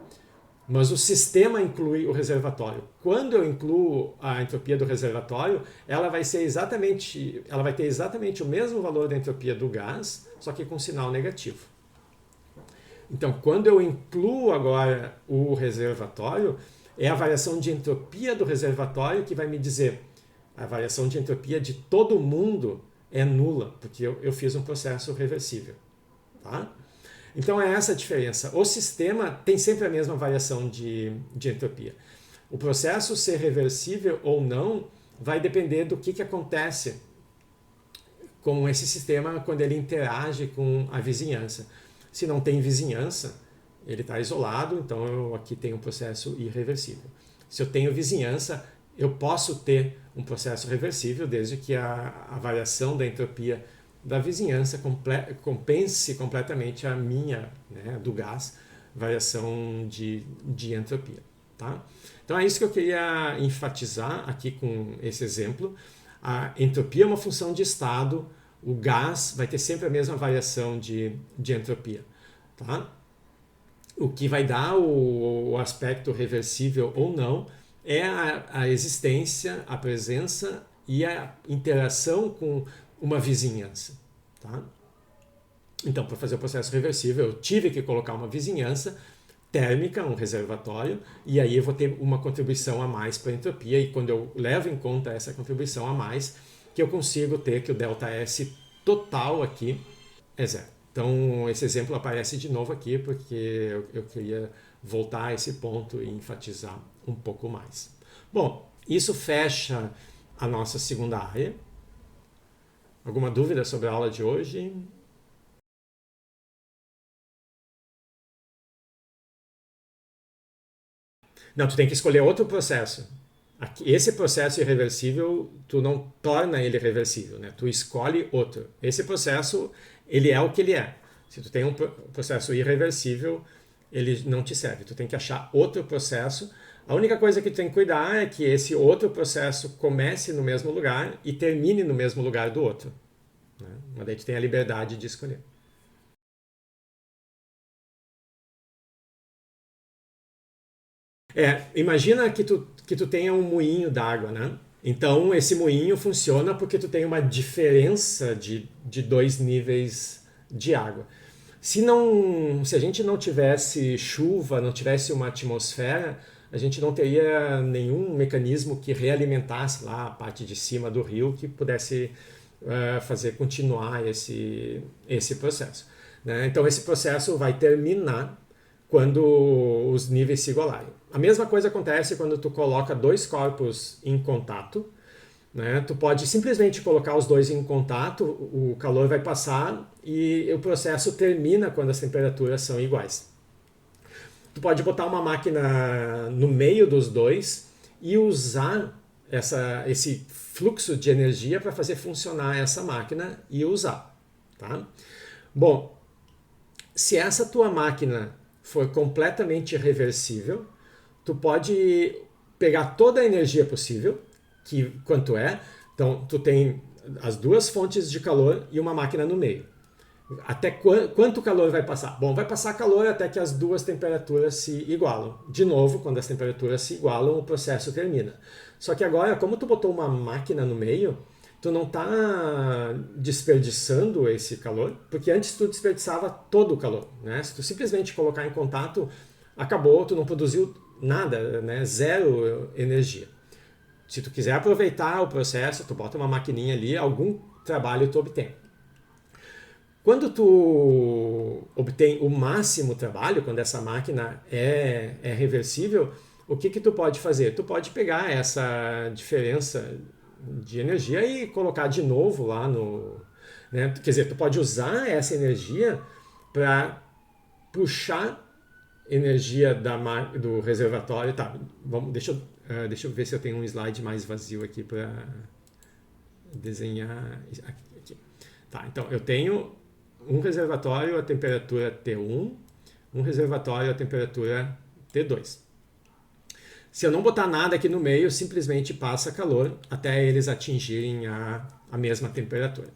Mas o sistema inclui o reservatório. Quando eu incluo a entropia do reservatório, ela vai ter exatamente o mesmo valor da entropia do gás, só que com sinal negativo. Então, quando eu incluo agora o reservatório, é a variação de entropia do reservatório que vai me dizer a variação de entropia de todo mundo é nula, porque eu fiz um processo reversível. Tá? Então é essa a diferença. O sistema tem sempre a mesma variação de entropia. O processo ser reversível ou não vai depender do que acontece com esse sistema quando ele interage com a vizinhança. Se não tem vizinhança, ele está isolado, então eu aqui tenho um processo irreversível. Se eu tenho vizinhança, eu posso ter um processo reversível desde que a variação da entropia da vizinhança compense completamente a minha, né, do gás, variação de entropia. Tá? Então é isso que eu queria enfatizar aqui com esse exemplo. A entropia é uma função de estado, o gás vai ter sempre a mesma variação de entropia. Tá? O que vai dar o aspecto reversível ou não é a existência, a presença e a interação com uma vizinhança. Tá? Então, para fazer o processo reversível, eu tive que colocar uma vizinhança térmica, um reservatório, e aí eu vou ter uma contribuição a mais para a entropia, e quando eu levo em conta essa contribuição a mais, que eu consigo ter que o ΔS total aqui é zero. Então, esse exemplo aparece de novo aqui, porque eu queria voltar a esse ponto e enfatizar um pouco mais. Bom, isso fecha a nossa segunda área. Alguma dúvida sobre a aula de hoje? Não, tu tem que escolher outro processo. Esse processo irreversível, tu não torna ele reversível, né? Tu escolhe outro. Esse processo, ele é o que ele é. Se tu tem um processo irreversível, ele não te serve. Tu tem que achar outro processo. A única coisa que tu tem que cuidar é que esse outro processo comece no mesmo lugar e termine no mesmo lugar do outro. Né? Mas daí tu tem a liberdade de escolher. Imagina que tu tenha um moinho d'água, né? Então esse moinho funciona porque tu tem uma diferença de dois níveis de água. Se a gente não tivesse chuva, não tivesse uma atmosfera, a gente não teria nenhum mecanismo que realimentasse lá a parte de cima do rio que pudesse fazer continuar esse processo. Né? Então esse processo vai terminar quando os níveis se igualarem. A mesma coisa acontece quando tu coloca dois corpos em contato. Né? Tu pode simplesmente colocar os dois em contato, o calor vai passar e o processo termina quando as temperaturas são iguais. Tu pode botar uma máquina no meio dos dois e usar esse fluxo de energia para fazer funcionar essa máquina e usar. Tá? Bom, se essa tua máquina for completamente reversível, tu pode pegar toda a energia possível, quanto é. Então, tu tem as duas fontes de calor e uma máquina no meio. Até quanto calor vai passar? Bom, vai passar calor até que as duas temperaturas se igualam. De novo, quando as temperaturas se igualam, o processo termina. Só que agora, como tu botou uma máquina no meio, tu não está desperdiçando esse calor, porque antes tu desperdiçava todo o calor. Né? Se tu simplesmente colocar em contato, acabou, tu não produziu nada, né? Zero energia. Se tu quiser aproveitar o processo, tu bota uma maquininha ali, algum trabalho tu obtém. Quando tu obtém o máximo trabalho, quando essa máquina é reversível, o que tu pode fazer? Tu pode pegar essa diferença de energia e colocar de novo lá no... Né? Quer dizer, tu pode usar essa energia para puxar energia do reservatório. Tá, deixa eu ver se eu tenho um slide mais vazio aqui para desenhar aqui. Tá, então eu tenho um reservatório a temperatura T1, um reservatório a temperatura T2. Se eu não botar nada aqui no meio, simplesmente passa calor até eles atingirem a mesma temperatura.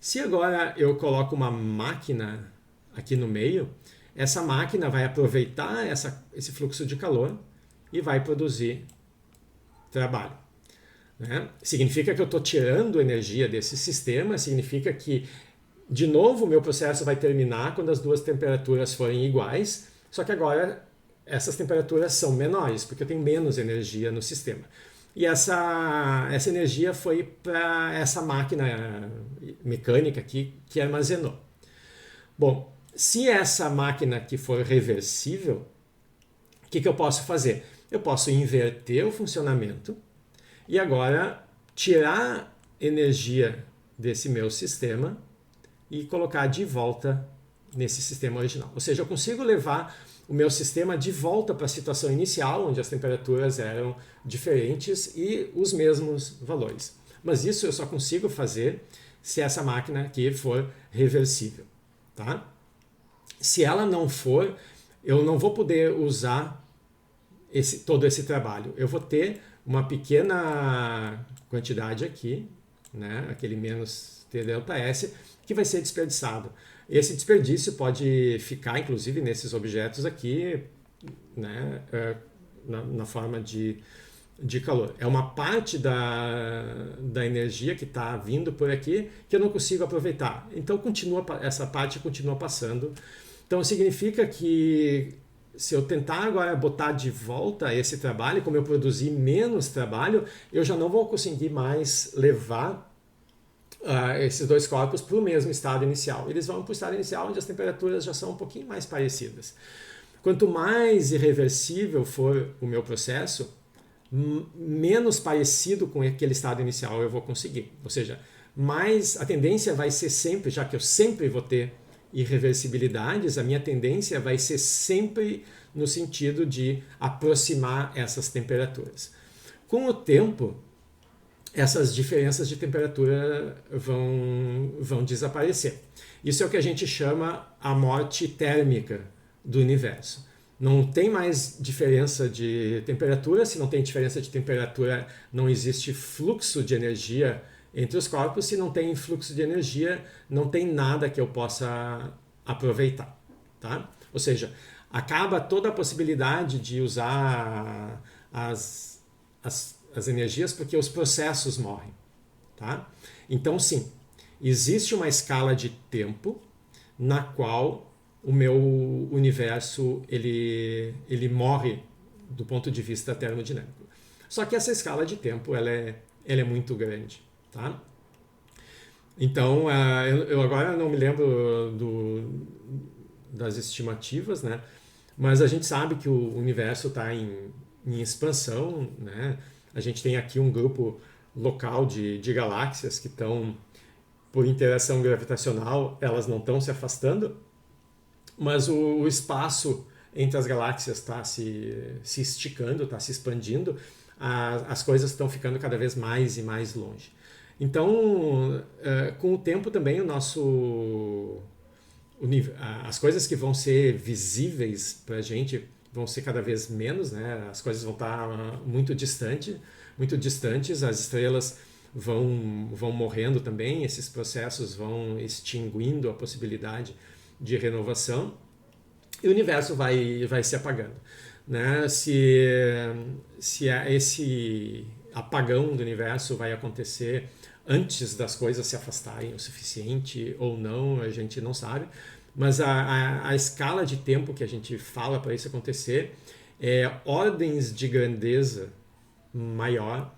Se agora eu coloco uma máquina aqui no meio, essa máquina vai aproveitar esse fluxo de calor e vai produzir trabalho. Né? Significa que eu estou tirando energia desse sistema, significa que, de novo, o meu processo vai terminar quando as duas temperaturas forem iguais, só que agora essas temperaturas são menores, porque eu tenho menos energia no sistema. E essa energia foi para essa máquina mecânica aqui que armazenou. Bom, se essa máquina aqui for reversível, o que eu posso fazer? Eu posso inverter o funcionamento e agora tirar energia desse meu sistema e colocar de volta nesse sistema original. Ou seja, eu consigo levar o meu sistema de volta para a situação inicial, onde as temperaturas eram diferentes e os mesmos valores. Mas isso eu só consigo fazer se essa máquina aqui for reversível. Tá? Se ela não for, eu não vou poder usar todo esse trabalho. Eu vou ter uma pequena quantidade aqui, né? Aquele menos T delta S, que vai ser desperdiçado. Esse desperdício pode ficar, inclusive, nesses objetos aqui, né, na forma de calor. É uma parte da energia que está vindo por aqui que eu não consigo aproveitar. Então, essa parte continua passando. Então, significa que se eu tentar agora botar de volta esse trabalho, como eu produzi menos trabalho, eu já não vou conseguir mais levar esses dois corpos para o mesmo estado inicial. Eles vão para o estado inicial onde as temperaturas já são um pouquinho mais parecidas. Quanto mais irreversível for o meu processo, menos parecido com aquele estado inicial eu vou conseguir. Ou seja, a tendência vai ser sempre, já que eu sempre vou ter irreversibilidades, a minha tendência vai ser sempre no sentido de aproximar essas temperaturas. Com o tempo, essas diferenças de temperatura vão desaparecer. Isso é o que a gente chama a morte térmica do universo. Não tem mais diferença de temperatura. Se não tem diferença de temperatura, não existe fluxo de energia entre os corpos. Se não tem fluxo de energia, não tem nada que eu possa aproveitar. Tá? Ou seja, acaba toda a possibilidade de usar as energias porque os processos morrem. Tá? Então, sim, existe uma escala de tempo na qual o meu universo ele morre do ponto de vista termodinâmico. Só que essa escala de tempo ela é muito grande. Tá? Então, eu agora não me lembro das estimativas, né? Mas a gente sabe que o universo está em expansão, né? A gente tem aqui um grupo local de galáxias que estão, por interação gravitacional, elas não estão se afastando, mas o espaço entre as galáxias está se esticando, está se expandindo, as coisas estão ficando cada vez mais e mais longe. Então, com o tempo também as coisas que vão ser visíveis para a gente vão ser cada vez menos, né? As coisas vão estar muito distantes, as estrelas vão morrendo também, esses processos vão extinguindo a possibilidade de renovação e o universo vai se apagando. Né? Se esse apagão do universo vai acontecer antes das coisas se afastarem o suficiente ou não, a gente não sabe, mas a escala de tempo que a gente fala para isso acontecer é ordens de grandeza maior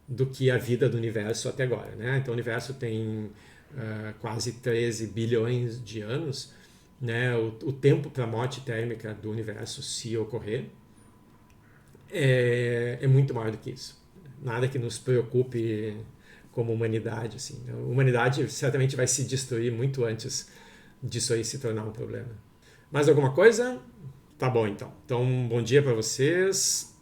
do que a vida do universo até agora. Né? Então o universo tem quase 13 bilhões de anos, né? O tempo para a morte térmica do universo, se ocorrer, é muito maior do que isso. Nada que nos preocupe como humanidade. Assim. A humanidade certamente vai se destruir muito antes disso aí se tornar um problema. Mais alguma coisa? Tá bom então. Então, bom dia para vocês.